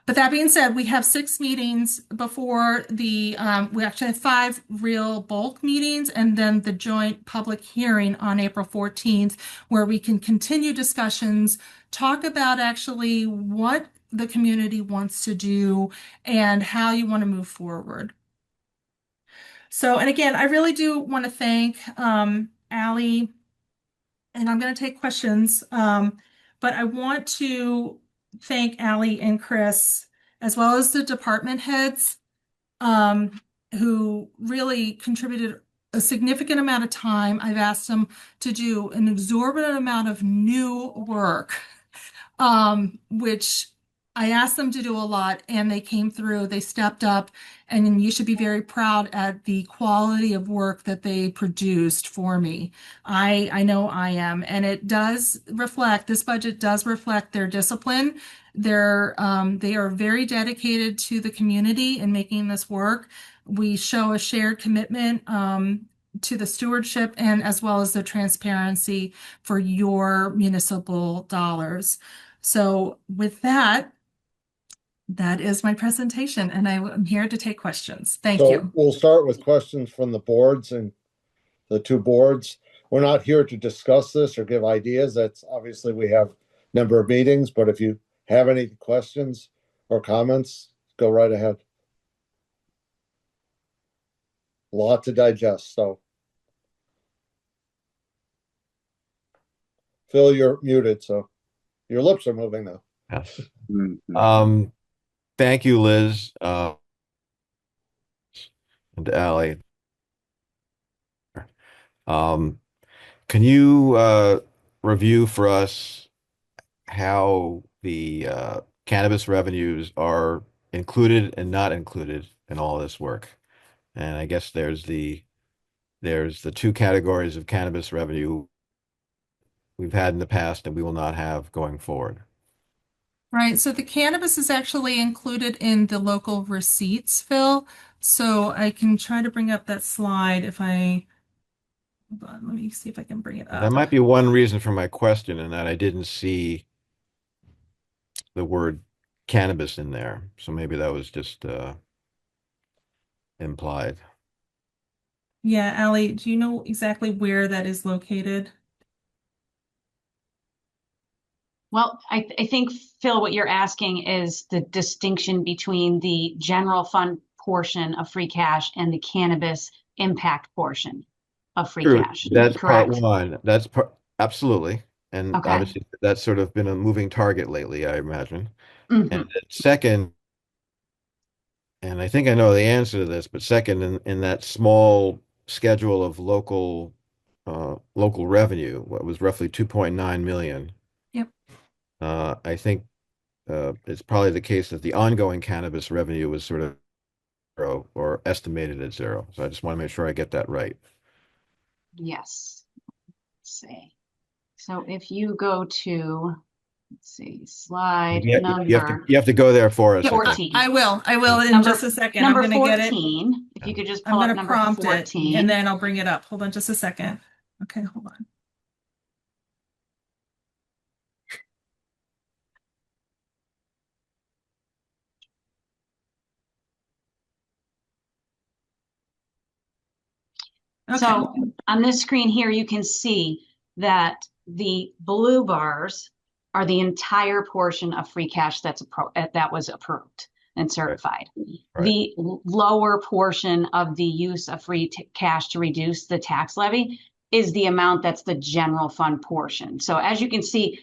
But that being said, we have 6 meetings before the, we actually have 5 real bulk meetings and then the joint public hearing on April 14th, where we can continue discussions, talk about actually what the community wants to do and how you want to move forward. So, and again, I really do want to thank Allie, and I'm going to take questions, but I want to thank Allie and Chris, as well as the department heads, who really contributed a significant amount of time. I've asked them to do an exorbitant amount of new work, which I asked them to do a lot, and they came through, they stepped up, and you should be very proud at the quality of work that they produced for me. I know I am, and it does reflect, this budget does reflect their discipline. They are very dedicated to the community and making this work. We show a shared commitment to the stewardship and as well as the transparency for your municipal dollars. So with that, that is my presentation, and I'm here to take questions. Thank So you. we'll start with questions from the boards and the 2 boards. We're not here to discuss this or give ideas. That's obviously we have a number of meetings, but if you have any questions or comments, go right ahead. A lot to digest, so. Phil, you're muted, so your lips are moving now. Yes. Mhm. Thank you, Liz, and Ally. Can you review for us how the cannabis revenues are included and not included in all this work? And I guess there's the 2 categories of cannabis revenue we've had in the past and we will not have going forward. Right, so the cannabis is actually included in the local receipts, Phil. So I can try to bring up that slide if I, hold on, let me see if I can bring it up. That might be one reason for my question, in that I didn't see the word cannabis in there. So maybe that was just implied. Yeah, Allie, do you know exactly where that is located? Well, I think, Phil, what you're asking is the distinction between the general fund portion of free cash and the cannabis impact portion of free True. cash. That's part Correct? one. That's absolutely. And Okay. obviously that's sort of been a moving target lately, I imagine. Mhm. And then second, and I think I know the answer to this, but second, in that small schedule of local revenue, what was roughly 2.9 million. Yep. I think it's probably the case that the ongoing cannabis revenue was sort of 0 or estimated at 0. So I just want to make sure I get that right. Yes. Let's see. So if you go to, let's see, slide number You have to go there for us. I think. 14. I will in Number- just a second. Number I'm gonna get it. 14, if you could just I'm pull up gonna number prompt it 14. and then I'll bring it up. Hold on just a second. Okay, hold on. Okay. So on this screen here, you can see that the blue bars are the entire portion of free cash that was approved and certified. Right. The lower portion of the use of free cash to reduce the tax levy is the amount that's the general fund portion. So as you can see,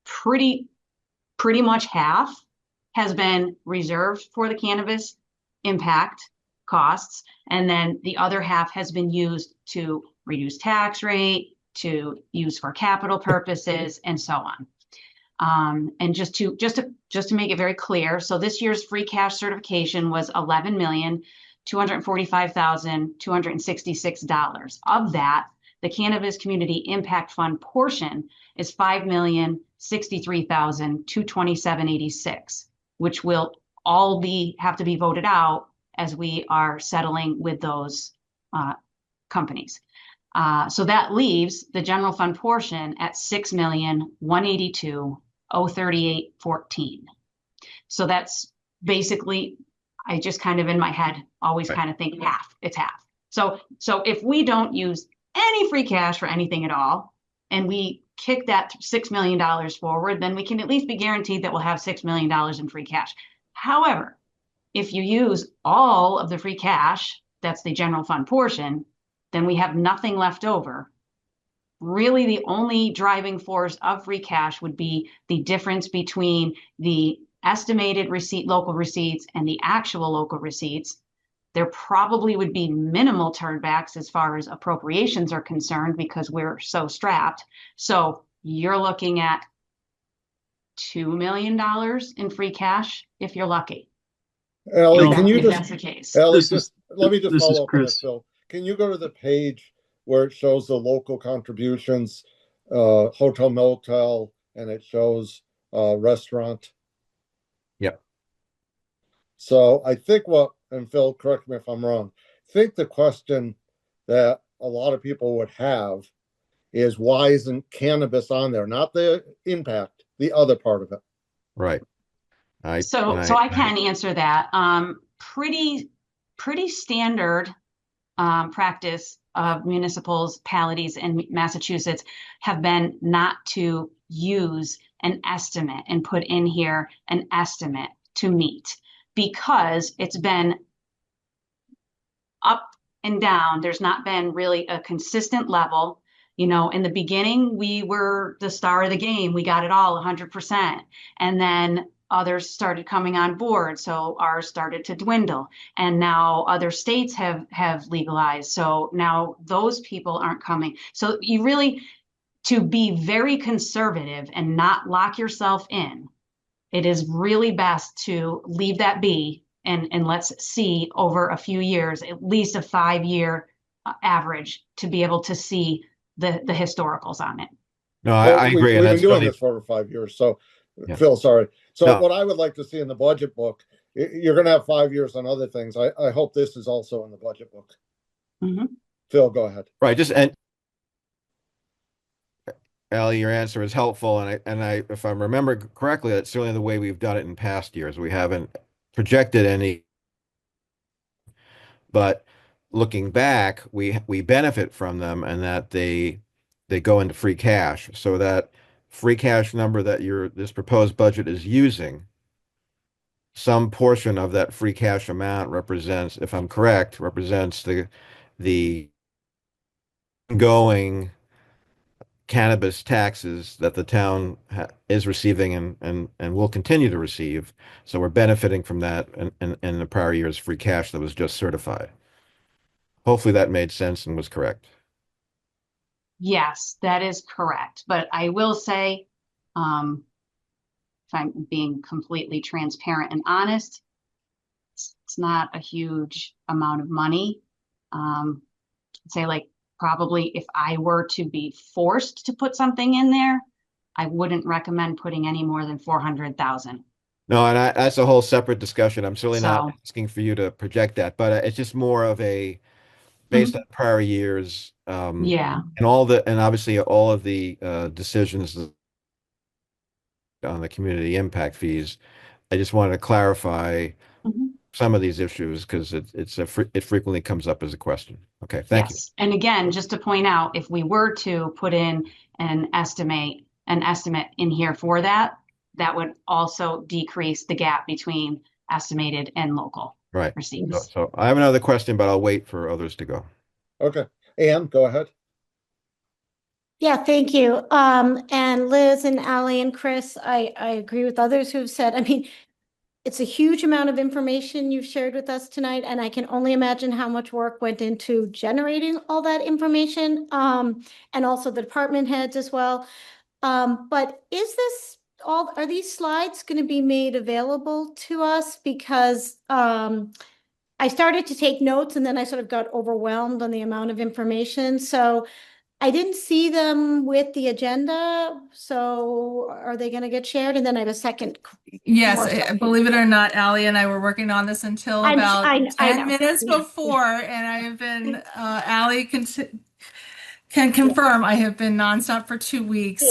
pretty much half has been reserved for the cannabis impact costs, and then the other half has been used to reduce tax rate, to use for capital purposes, and so on. And just to make it very clear, so this year's free cash certification was $11,245,266. Of that, the Cannabis Community Impact Fund portion is $5,063,227.86, which will all have to be voted out as we are settling with those companies. So that leaves the general fund portion at $6,182,038.14. So that's basically, I just kind of in my head always kind of think half. It's half. So if we don't use any free cash for anything at all, and we kick that $6 million forward, then we can at least be guaranteed that we'll have $6 million in free cash. However, if you use all of the free cash, that's the general fund portion, then we have nothing left over. Really, the only driving force of free cash would be the difference between the estimated local receipts and the actual local receipts. There probably would be minimal turnbacks as far as appropriations are concerned because we're so strapped. So you're looking at $2 million in free cash if you're lucky. Ellie, No, can you If just, that's the case. Ellie, This is- let me just this is follow up on this, Chris. Phil. Can you go to the page where it shows the local contributions, hotel, motel, and it shows restaurant? Yep. So I think and Phil, correct me if I'm wrong, I think the question that a lot of people would have is why isn't cannabis on there? Not the impact, the other part of it. Right. So I can answer that. Pretty standard practice of municipalities in Massachusetts have been not to use an estimate and put in here an estimate to meet because it's been up and down. There's not been really a consistent level. You know, in the beginning, we were the star of the game. We got it all 100%. And then others started coming on board. So ours started to dwindle. And now other states have legalized. So now those people aren't coming. So you really, to be very conservative and not lock yourself in, it is really best to leave that be and let's see over a few years, at least a 5-year average to be able to see the historicals on it. No, I agree. We've And been that's doing really, this for over 5 years. So, Yeah. Phil, sorry. So No. what I would like to see in the budget book, you're going to have 5 years on other things. I hope this is also in the budget book. Mhm. Phil, go ahead. right. And Ellie, your answer is helpful. And I, if I remember correctly, that's certainly the way we've done it in past years. We haven't projected any, but looking back, we benefit from them and that they go into free cash. So that free cash number that this proposed budget is using, some portion of that free cash amount represents, if I'm correct, represents the ongoing cannabis taxes that the town is receiving and will continue to receive. So we're benefiting from that in the prior year's free cash that was just certified. Hopefully that made sense and was correct. Yes, that is correct. But I will say, if I'm being completely transparent and honest, it's not a huge amount of money. I'd say like probably if I were to be forced to put something in there, I wouldn't recommend putting any more than 400,000. No, and that's a whole separate discussion. I'm certainly not So- asking for you to project that, but it's just more of a based on prior years, Yeah. and obviously all of the decisions on the community impact fees. I just wanted to clarify Mhm. some of these issues because it frequently comes up as a question. Okay, thank you. Yes. And again, just to point out, if we were to put in an estimate in here for that, that would also decrease the gap between estimated and local Right. receipts. So I have another question, but I'll wait for others to go. Okay. Anne, go ahead. Yeah, thank you. And Liz and Ally and Chris, I agree with others who've said, I mean, it's a huge amount of information you've shared with us tonight, and I can only imagine how much work went into generating all that information, and also the department heads as well. But is this are these slides going to be made available to us? Because I started to take notes and then I sort of got overwhelmed on the amount of information. So I didn't see them with the agenda. So are they going to get shared? And then I have a second. Yes, more stuff. believe it or not, Ally and I were working on this until I about know. 10 minutes before, and I have been, Ally can confirm, I have been nonstop for 2 weeks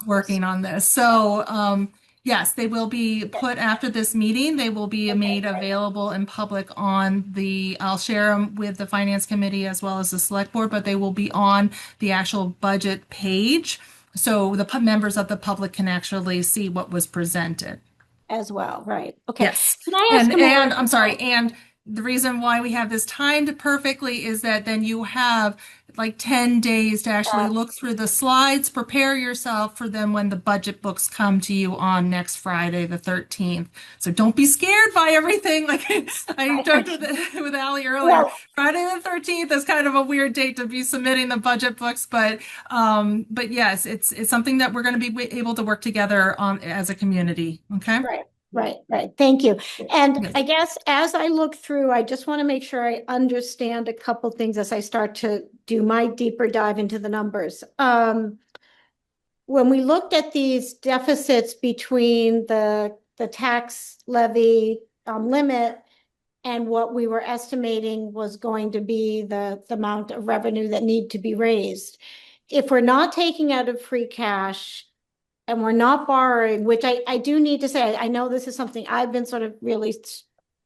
working on this. So yes, they will be put after this meeting. They will be made available in public on I'll share them with the Finance Committee as well as the Select Board, but they will be on the actual budget page. So the members of the public can actually see what was presented. As well, right? Okay. Yes. Can I ask And I'm sorry, and the reason why we have this timed perfectly is that then you have like 10 days to actually look through the slides, prepare yourself for them when the budget books come to you on next Friday, the 13th. So don't be scared by everything. Like I joked with Ally earlier. Well, Friday the 13th is kind of a weird date to be submitting the budget books, but yes, it's something that we're going to be able to work together on as a community. Okay. Right. Thank you. And Yes. I guess as I look through, I just want to make sure I understand a couple things as I start to do my deeper dive into the numbers. When we looked at these deficits between the tax levy limit and what we were estimating was going to be the amount of revenue that need to be raised, if we're not taking out of free cash, and we're not borrowing, which I do need to say, I know this is something I've been sort of really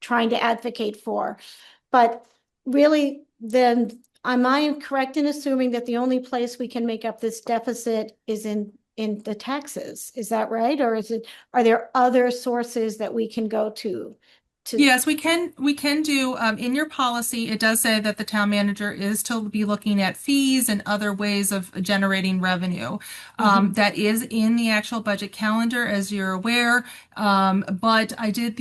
trying to advocate for, but really then am I correct in assuming that the only place we can make up this deficit is in the taxes? Is that right? Or are there other sources that we can go to? Yes, we can do, in your policy, it does say that the town manager is to be looking at fees and other ways of generating revenue. That is in the actual budget calendar, as you're aware. But I did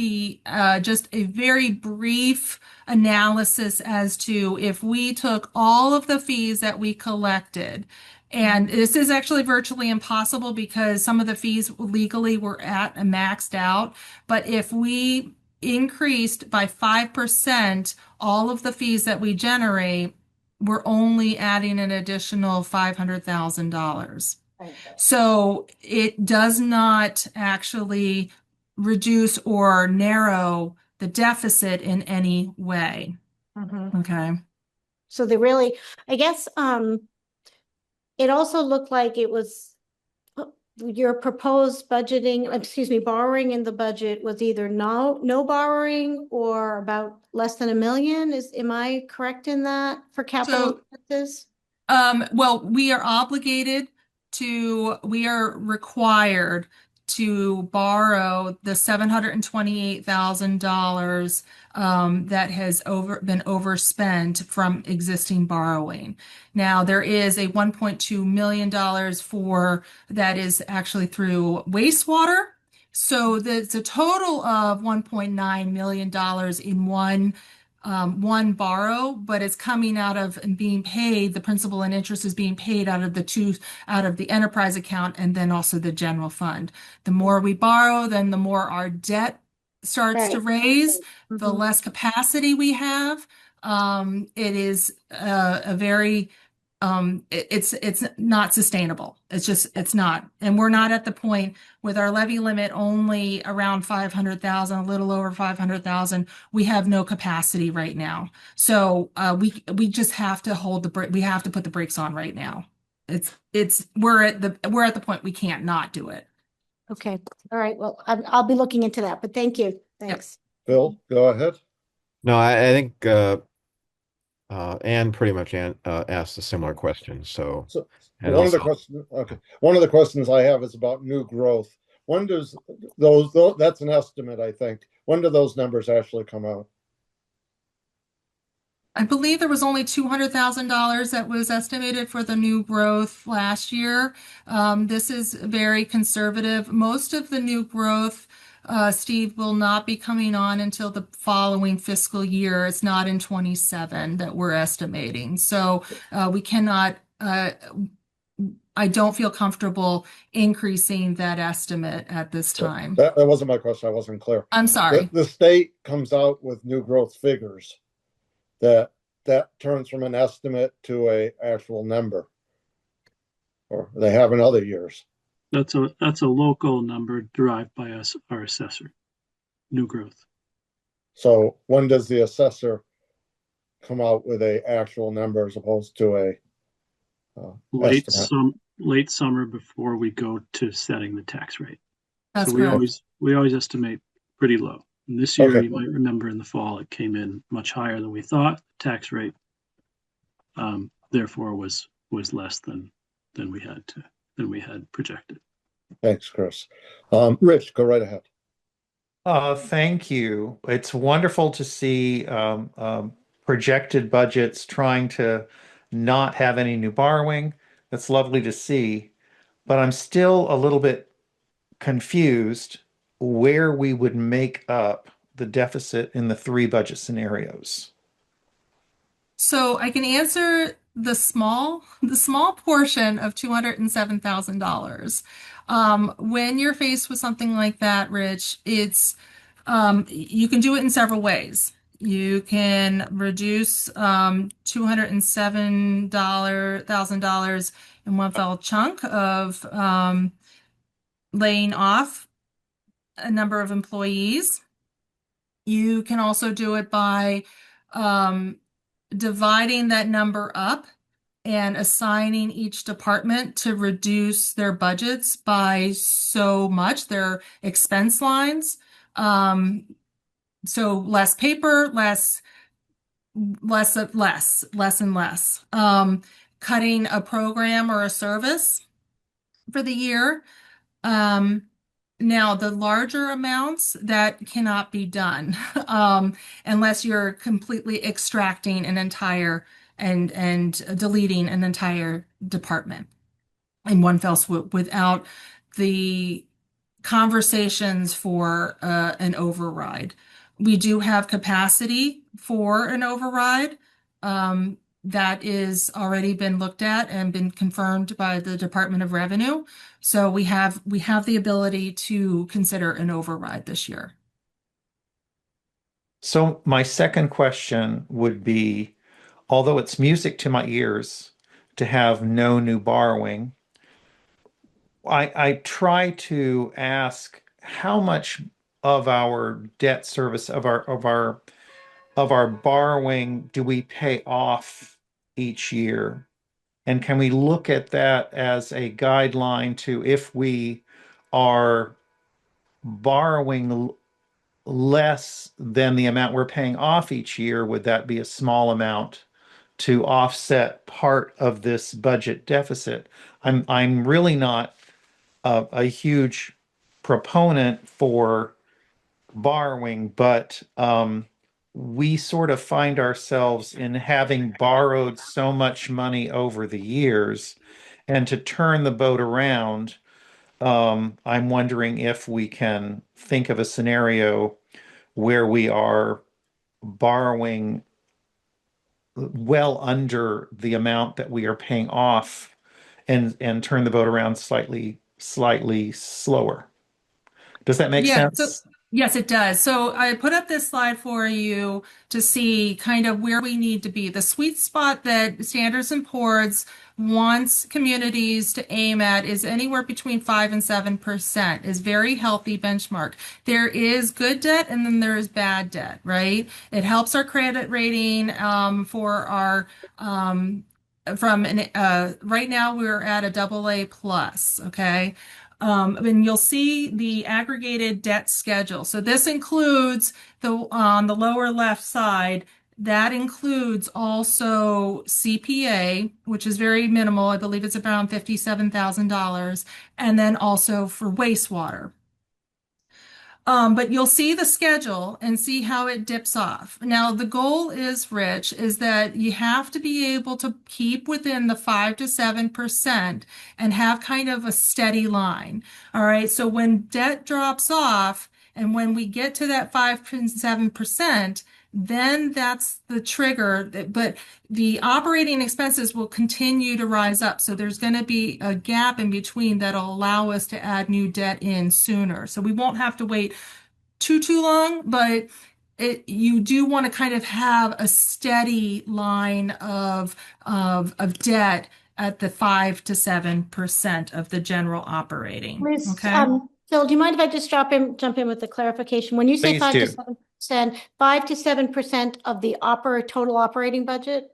just a very brief analysis as to if we took all of the fees that we collected, and this is actually virtually impossible because some of the fees legally were maxed out. But if we increased by 5% all of the fees that we generate, we're only adding an additional $500,000. So it does not actually reduce or narrow the deficit in any way. Okay. So I guess it also looked like it was your proposed borrowing in the budget was either no borrowing or about less than $1 million. Am I correct in that for capital expenses? Well, we are required to borrow the $728,000 that has been overspent from existing borrowing. Now, there is a $1.2 million that is actually through wastewater. So it's a total of $1.9 million in one borrow, but it's coming out of and being paid. The principal and interest is being paid out of the enterprise account and then also the general fund. The more we borrow, then the more our debt starts to raise, the less capacity we have. It is it's not sustainable. It's not. And we're not at the point with our levy limit only around 500,000, a little over 500,000. We have no capacity right now. So we just have to we have to put the brakes on right now. We're at the point we can't not do it. Okay. All right. Well, I'll be looking into that, but thank you. Thanks. Bill, go ahead. No, I think Anne pretty much asked a similar question. So one of the questions I have is about new growth. When does that's an estimate, I think. When do those numbers actually come out? I believe there was only $200,000 that was estimated for the new growth last year. This is very conservative. Most of the new growth, Steve, will not be coming on until the following fiscal year. It's not in 27 that we're estimating. So we cannot, I don't feel comfortable increasing that estimate at this time. That wasn't my question. I wasn't clear. I'm sorry. The state comes out with new growth figures that turns from an estimate to a actual number, or they have in other years. That's a local number derived by us, our assessor, new growth. So when does the assessor come out with a actual number as opposed to a estimate? Late summer before we go to setting the tax rate. That's So correct. we always estimate pretty low. And this year, Okay. you might remember in the fall, it came in much higher than we thought. Tax rate, therefore, was less than we had projected. Thanks, Chris. Rich, go right ahead. Thank you. It's wonderful to see projected budgets trying to not have any new borrowing. That's lovely to see, but I'm still a little bit confused where we would make up the deficit in the three budget scenarios. So I can answer the small portion of $207,000. When you're faced with something like that, Rich, it's you can do it in several ways. You can reduce $207,000 in one fell chunk of laying off a number of employees. You can also do it by dividing that number up and assigning each department to reduce their budgets by so much, their expense lines. So less paper, less and less. Cutting a program or a service for the year. Now, the larger amounts, that cannot be done unless you're completely extracting an entire and deleting an entire department in one fell swoop without the conversations for an override. We do have capacity for an override. That is already been looked at and been confirmed by the Department of Revenue. So we have the ability to consider an override this year. So my second question would be, although it's music to my ears to have no new borrowing, I try to ask how much of our debt service of our borrowing do we pay off each year? And can we look at that as a guideline to if we are borrowing less than the amount we're paying off each year, would that be a small amount to offset part of this budget deficit? I'm really not a huge proponent for borrowing, but we sort of find ourselves in having borrowed so much money over the years, and to turn the boat around, I'm wondering if we can think of a scenario where we are borrowing well under the amount that we are paying off, and turn the boat around slightly slower. Does that make sense? Yes, it does. So I put up this slide for you to see kind of where we need to be. The sweet spot that Standards and Poor's wants communities to aim at is anywhere between 5 and 7%, is very healthy benchmark. There is good debt and then there is bad debt, right? It helps our credit rating for our right now we're at a AA plus, okay? And you'll see the aggregated debt schedule. So this includes on the lower left side, that includes also CPA, which is very minimal. I believe it's around $57,000, and then also for wastewater. But you'll see the schedule and see how it dips off. Now, the goal is, Rich, is that you have to be able to keep within the 5 to 7% and have kind of a steady line. All right. So when debt drops off and when we get to that 5 to 7%, then that's the trigger. But the operating expenses will continue to rise up. So there's going to be a gap in between that'll allow us to add new debt in sooner. So we won't have to wait too long, but you do want to kind of have a steady line of debt at the 5 to 7% of the general operating. Liz, Okay. Phil, do you mind if I just jump in with the clarification? When you say Please 5 to do. 7%, 5 to 7% of the total operating budget?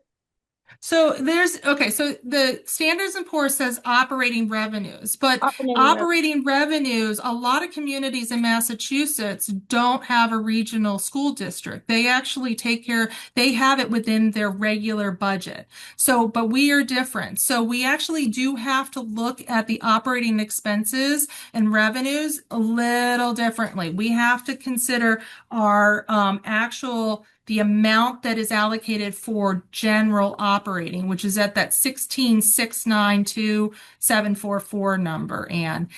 So so the Standards and Poor's says operating revenues, but Operating revenues, a lot of communities in Massachusetts don't have a regional school district. They actually they have it within their regular budget. So, but we are different. So we actually do have to look at the operating expenses and revenues a little differently. We have to consider our the amount that is allocated for general operating, which is at that 16,692,744 number, and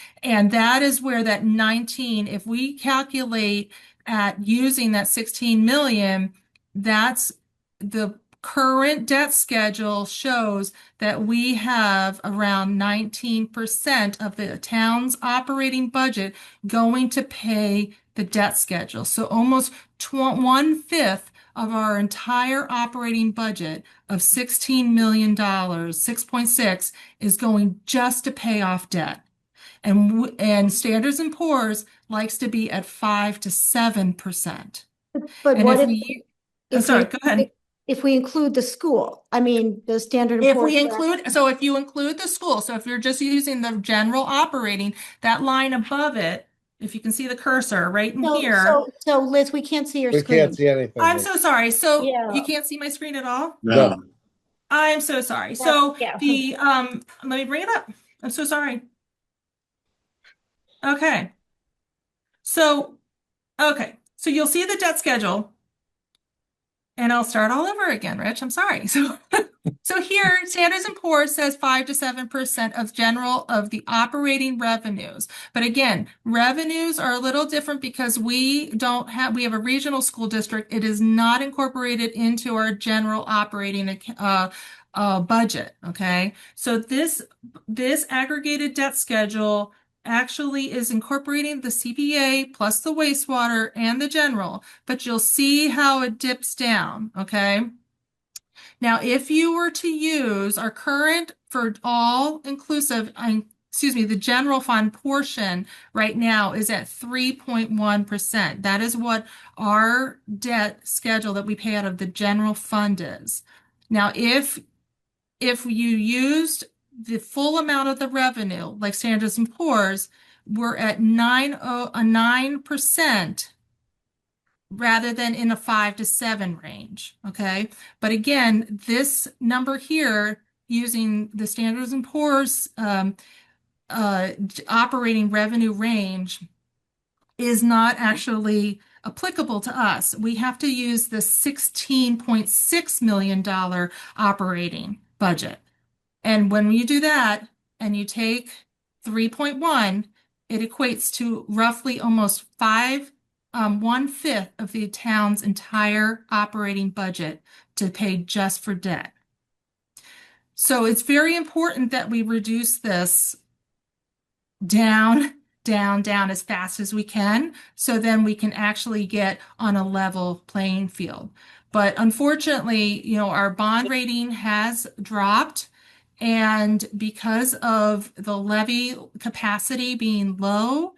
that is where that 19, if we calculate at using that 16 million, that's the current debt schedule shows that we have around 19% of the town's operating budget going to pay the debt schedule. So almost 1/5 of our entire operating budget of $16 million, 6.6, is going just to pay off debt. And Standards and Poor's likes to be at 5 to 7%. But And what sorry, go ahead. If we include the school, I mean, the Standard and If Poor's. we include, so if you include the school, so if you're just using the general operating, that line above it, if you can see the cursor right in here. So Liz, we can't see your We screen. can't see anything. I'm so sorry. So Yeah. you can't see my screen at all? No. I'm so sorry. So Yeah. let me bring it up. I'm so sorry. Okay. So you'll see the debt schedule. And I'll start all over again, Rich. I'm sorry. So here, Standards and Poor's says 5 to 7% of the operating revenues. But again, revenues are a little different because we have a regional school district. It is not incorporated into our general operating budget. Okay. So this aggregated debt schedule actually is incorporating the CPA plus the wastewater and the general, but you'll see how it dips down, okay? Now, if you were to use our current for all inclusive, the general fund portion right now is at 3.1%. That is what our debt schedule that we pay out of the general fund is. Now, if you used the full amount of the revenue, like Standards and Poor's, we're at 9% rather than in a 5 to 7 range. Okay. But again, this number here using the Standards and Poor's operating revenue range is not actually applicable to us. We have to use the $16.6 million operating budget. And when you do that and you take 3.1, it equates to roughly almost 1/5 of the town's entire operating budget to pay just for debt. So it's very important that we reduce this down as fast as we can, so then we can actually get on a level playing field. But unfortunately, our bond rating has dropped. And because of the levy capacity being low,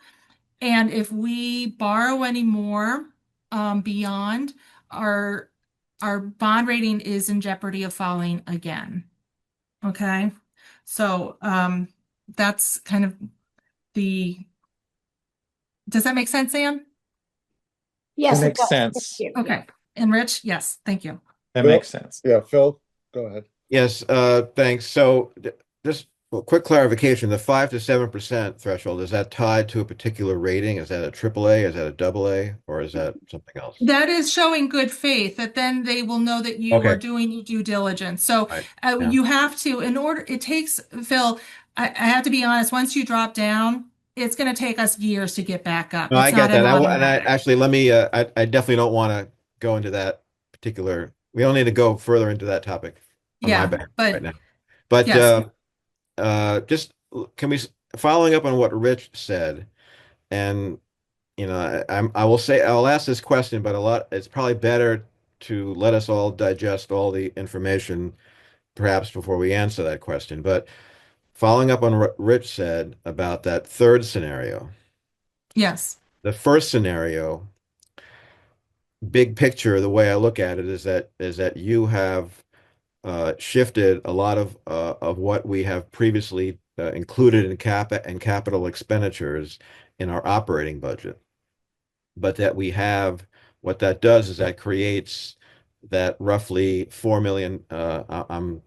and if we borrow any more beyond, our bond rating is in jeopardy of falling again. Okay, so that's kind of does that make sense, Ann? Yes, That it makes does. sense. Thank you. Okay, and Rich, yes, thank you. That Phil? makes sense. Yeah, Phil, go ahead. Yes, thanks. So just a quick clarification, the 5 to 7% threshold, is that tied to a particular rating? Is that a AAA? Is that a AA? Or is that something else? That is showing good faith, that then they will know that you Okay. are doing your due diligence. So Right. Yeah. you have to, Phil, I have to be honest, once you drop down, it's going to take us years to get back up. No, I It's get not an that. automatic. Actually, let me, I definitely don't want to go into that particular, we don't need to go further into that topic on my Yeah, back but right now. But yes. just can we, following up on what Rich said, and I will say, I'll ask this question, but it's probably better to let us all digest all the information perhaps before we answer that question. But following up on what Rich said about that third scenario, Yes. the first scenario, big picture, the way I look at it is that you have shifted a lot of what we have previously included in capital expenditures in our operating budget, but that we have, what that does is that creates that roughly 4 million. I'm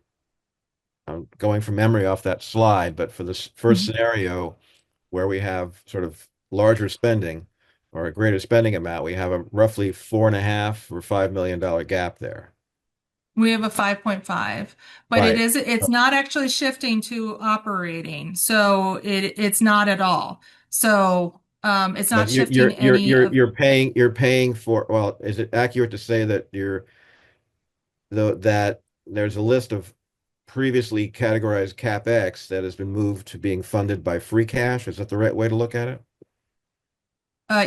going from memory off that slide, but for this first Mhm. scenario where we have sort of larger spending or a greater spending amount, we have a roughly $4.5 or $5 million gap there. We have a 5.5, but Right. it's not actually shifting to operating. So it's not at all. So it's not But shifting any of, you're paying for, well, is it accurate to say that that there's a list of previously categorized CapEx that has been moved to being funded by free cash? Is that the right way to look at it?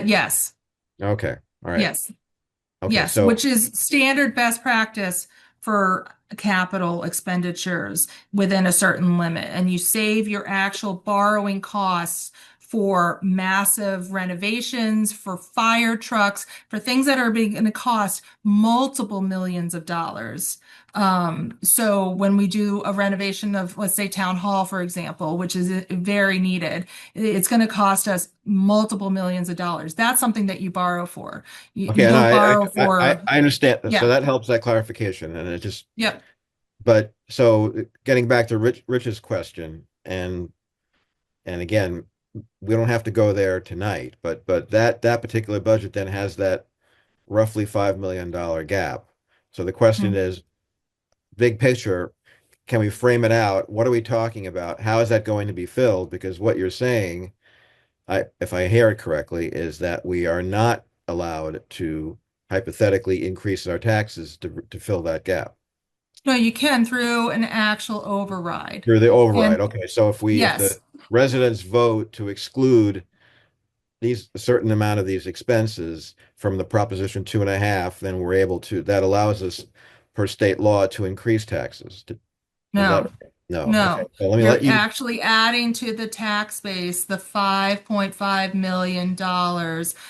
yes, Okay. All right. yes. Okay. Yes, So, which is standard best practice for capital expenditures within a certain limit. And you save your actual borrowing costs for massive renovations, for fire trucks, for things that are going to cost multiple millions of dollars. So when we do a renovation of, let's say, Town Hall, for example, which is very needed, it's going to cost us multiple millions of dollars. That's something that you borrow for. You okay, no, don't borrow for, I understand. So yeah, that helps that clarification, and it just, yep, but so getting back to Rich's question, and again, we don't have to go there tonight, but that particular budget then has that roughly $5 million gap. So the question Mhm. is, big picture, can we frame it out? What are we talking about? How is that going to be filled? Because what you're saying, if I hear it correctly, is that we are not allowed to hypothetically increase our taxes to fill that gap No, you can through an actual override. through the override. And Okay, so if the yes, residents vote to exclude a certain amount of these expenses from the Proposition 2.5, then we're able to, that allows us per state law to increase taxes. Is that, no, no, okay. no. So let me You're let you, actually adding to the tax base the $5.5 million.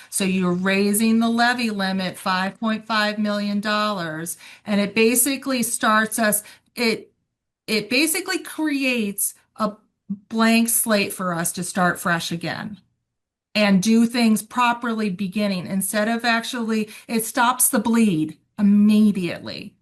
So you're raising the levy limit $5.5 million. And it basically starts us, it basically creates a blank slate for us to start fresh again and do things properly beginning instead of actually, it stops the bleed immediately.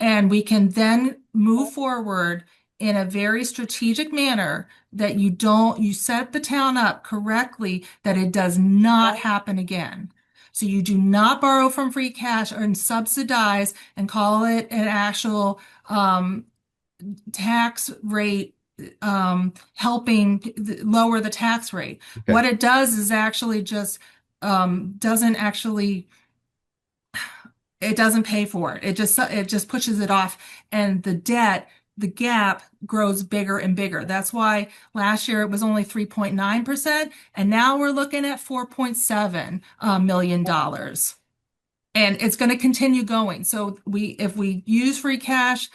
And we can then move forward in a very strategic manner that you set the town up correctly, that it does not happen again. So you do not borrow from free cash and subsidize and call it an actual tax rate, helping lower the tax rate. okay, What it does is actually just doesn't actually, it doesn't pay for it. It just pushes it off, and the gap grows bigger and bigger. That's why last year it was only 3.9%, and now we're looking at $4.7 million. And it's going to continue going. So if we use free cash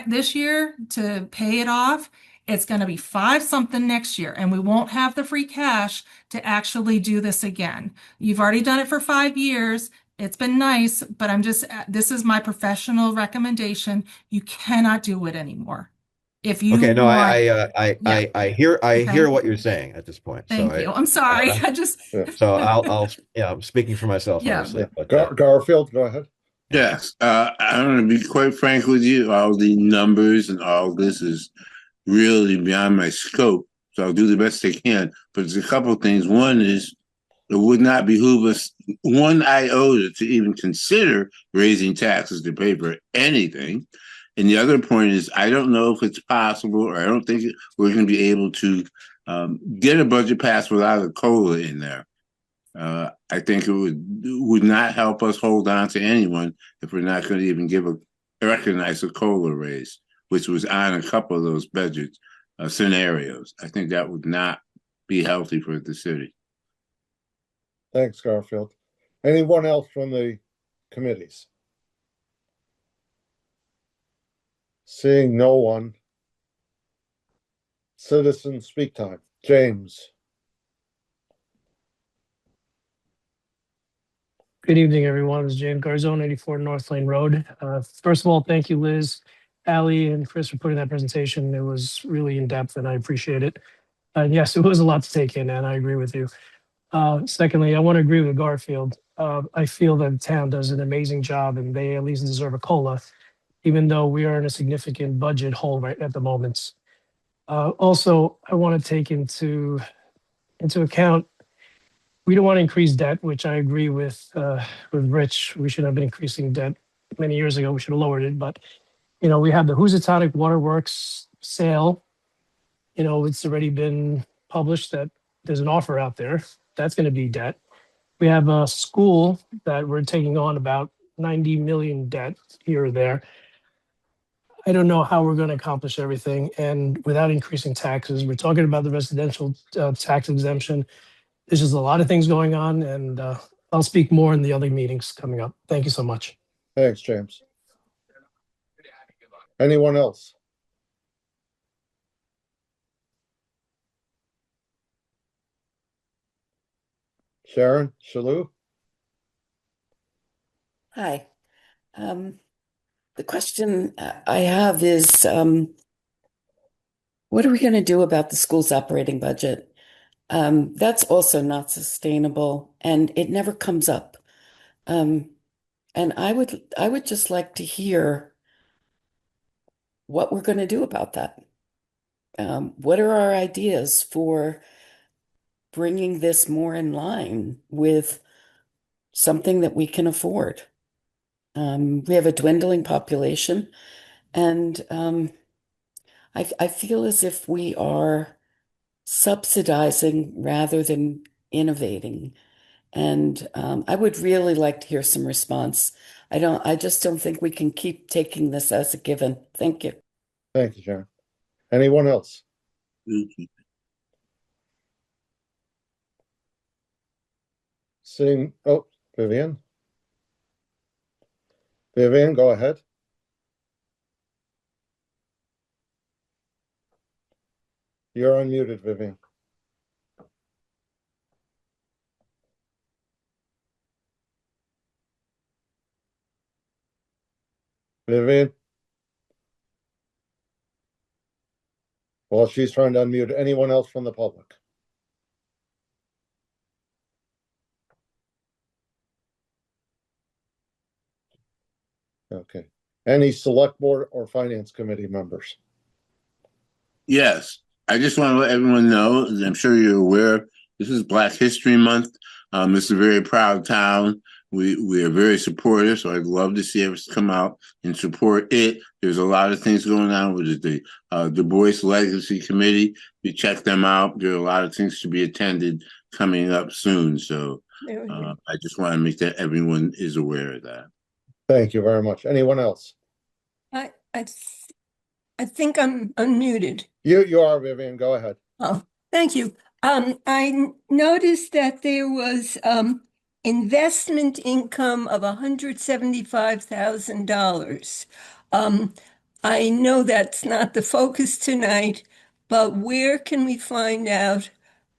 this year to pay it off, it's going to be 5 something next year, and we won't have the free cash to actually do this again. You've already done it for 5 years. It's been nice, but this is my professional recommendation. You cannot do it anymore. If you okay. No, want, yeah, I okay. hear what you're saying at this point. So Thank you. I'm sorry. I, I just, Yeah. so I'm speaking for myself, yeah. obviously, but Garfield, go ahead. Yes. I'm going to be quite frank with you. All the numbers and all this is really beyond my scope. So I'll do the best I can. But there's a couple of things. One is it would not behoove us one iota to even consider raising taxes to pay for anything. And the other point is, I don't know if it's possible, or I don't think we're going to be able to get a budget passed without a COLA in there. I think it would not help us hold on to anyone if we're not going to even recognize a COLA raise, which was on a couple of those budget scenarios. I think that would not be healthy for the city. Thanks, Garfield. Anyone else from the committees? Seeing no one. Citizen speak time. James. Good evening, everyone. This is James Garzone, 84 North Lane Road. First of all, thank you, Liz, Ali, and Chris for putting that presentation. It was really in-depth, and I appreciate it. And yes, it was a lot to take in, and I agree with you. Secondly, I want to agree with Garfield. I feel that the town does an amazing job, and they at least deserve a COLA, even though we are in a significant budget hole right at the moment. Also, I want to take into account we don't want to increase debt, which I agree with Rich. We should have been increasing debt many years ago. We should have lowered it. But, we have the Housatonic Waterworks sale. It's already been published that there's an offer out there. That's going to be debt. We have a school that we're taking on about 90 million debt here or there. I don't know how we're going to accomplish everything. And without increasing taxes, we're talking about the residential tax exemption. There's just a lot of things going on, and I'll speak more in the other meetings coming up. Thank you so much. Thanks, James. Anyone else? Sharon Shalou? Hi. The question I have is, what are we going to do about the school's operating budget? That's also not sustainable, and it never comes up. And I would just like to hear what we're going to do about that. What are our ideas for bringing this more in line with something that we can afford? We have a dwindling population, and I feel as if we are subsidizing rather than innovating. And I would really like to hear some response. I just don't think we can keep taking this as a given. Thank you. Thank you, Sharon. Anyone else? Seeing, Vivian. Vivian, go ahead. You're unmuted, Vivian. Vivian? Well, she's trying to unmute. Anyone else from the public? Okay. Any select board or finance committee members? Yes, I just want to let everyone know, as I'm sure you're aware, this is Black History Month. It's a very proud town. We are very supportive, so I'd love to see us come out and support it. There's a lot of things going on with the Du Bois Legacy Committee. You check them out. There are a lot of things to be attended coming up soon. So I just want to make that everyone is aware of that. Thank you very much. Anyone else? I think I'm unmuted. You are, Vivian. Go ahead. Oh, thank you. I noticed that there was investment income of $175,000. I know that's not the focus tonight, but where can we find out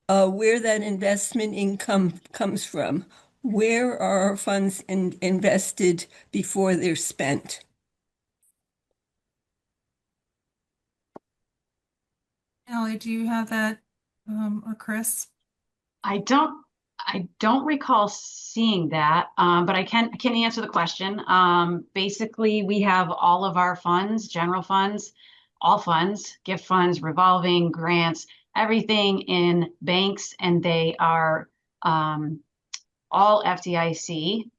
where that investment income comes from? Where are our funds invested before they're spent? Ali, do you have that, or Chris? I don't recall seeing that, but I can answer the question. Basically, we have all of our funds, general funds, all funds, gift funds, revolving grants, everything in banks, and they are all FDIC,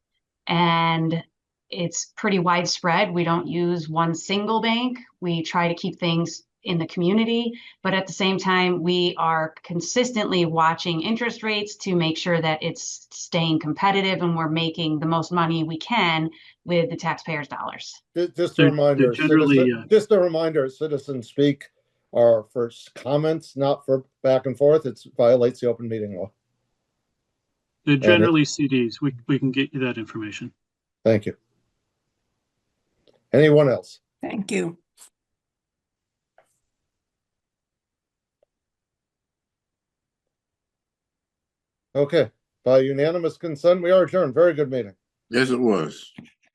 and it's pretty widespread. We don't use one single bank. We try to keep things in the community. But at the same time, we are consistently watching interest rates to make sure that it's staying competitive and we're making the most money we can with the taxpayers' dollars. Just a reminder, generally, citizen speak are for comments, not for back and forth. It violates the open meeting law. they're generally CDs. We can get you that information. Thank you. Anyone else? Thank you. Okay, by unanimous consent, we are adjourned. Very good meeting. Yes, it was.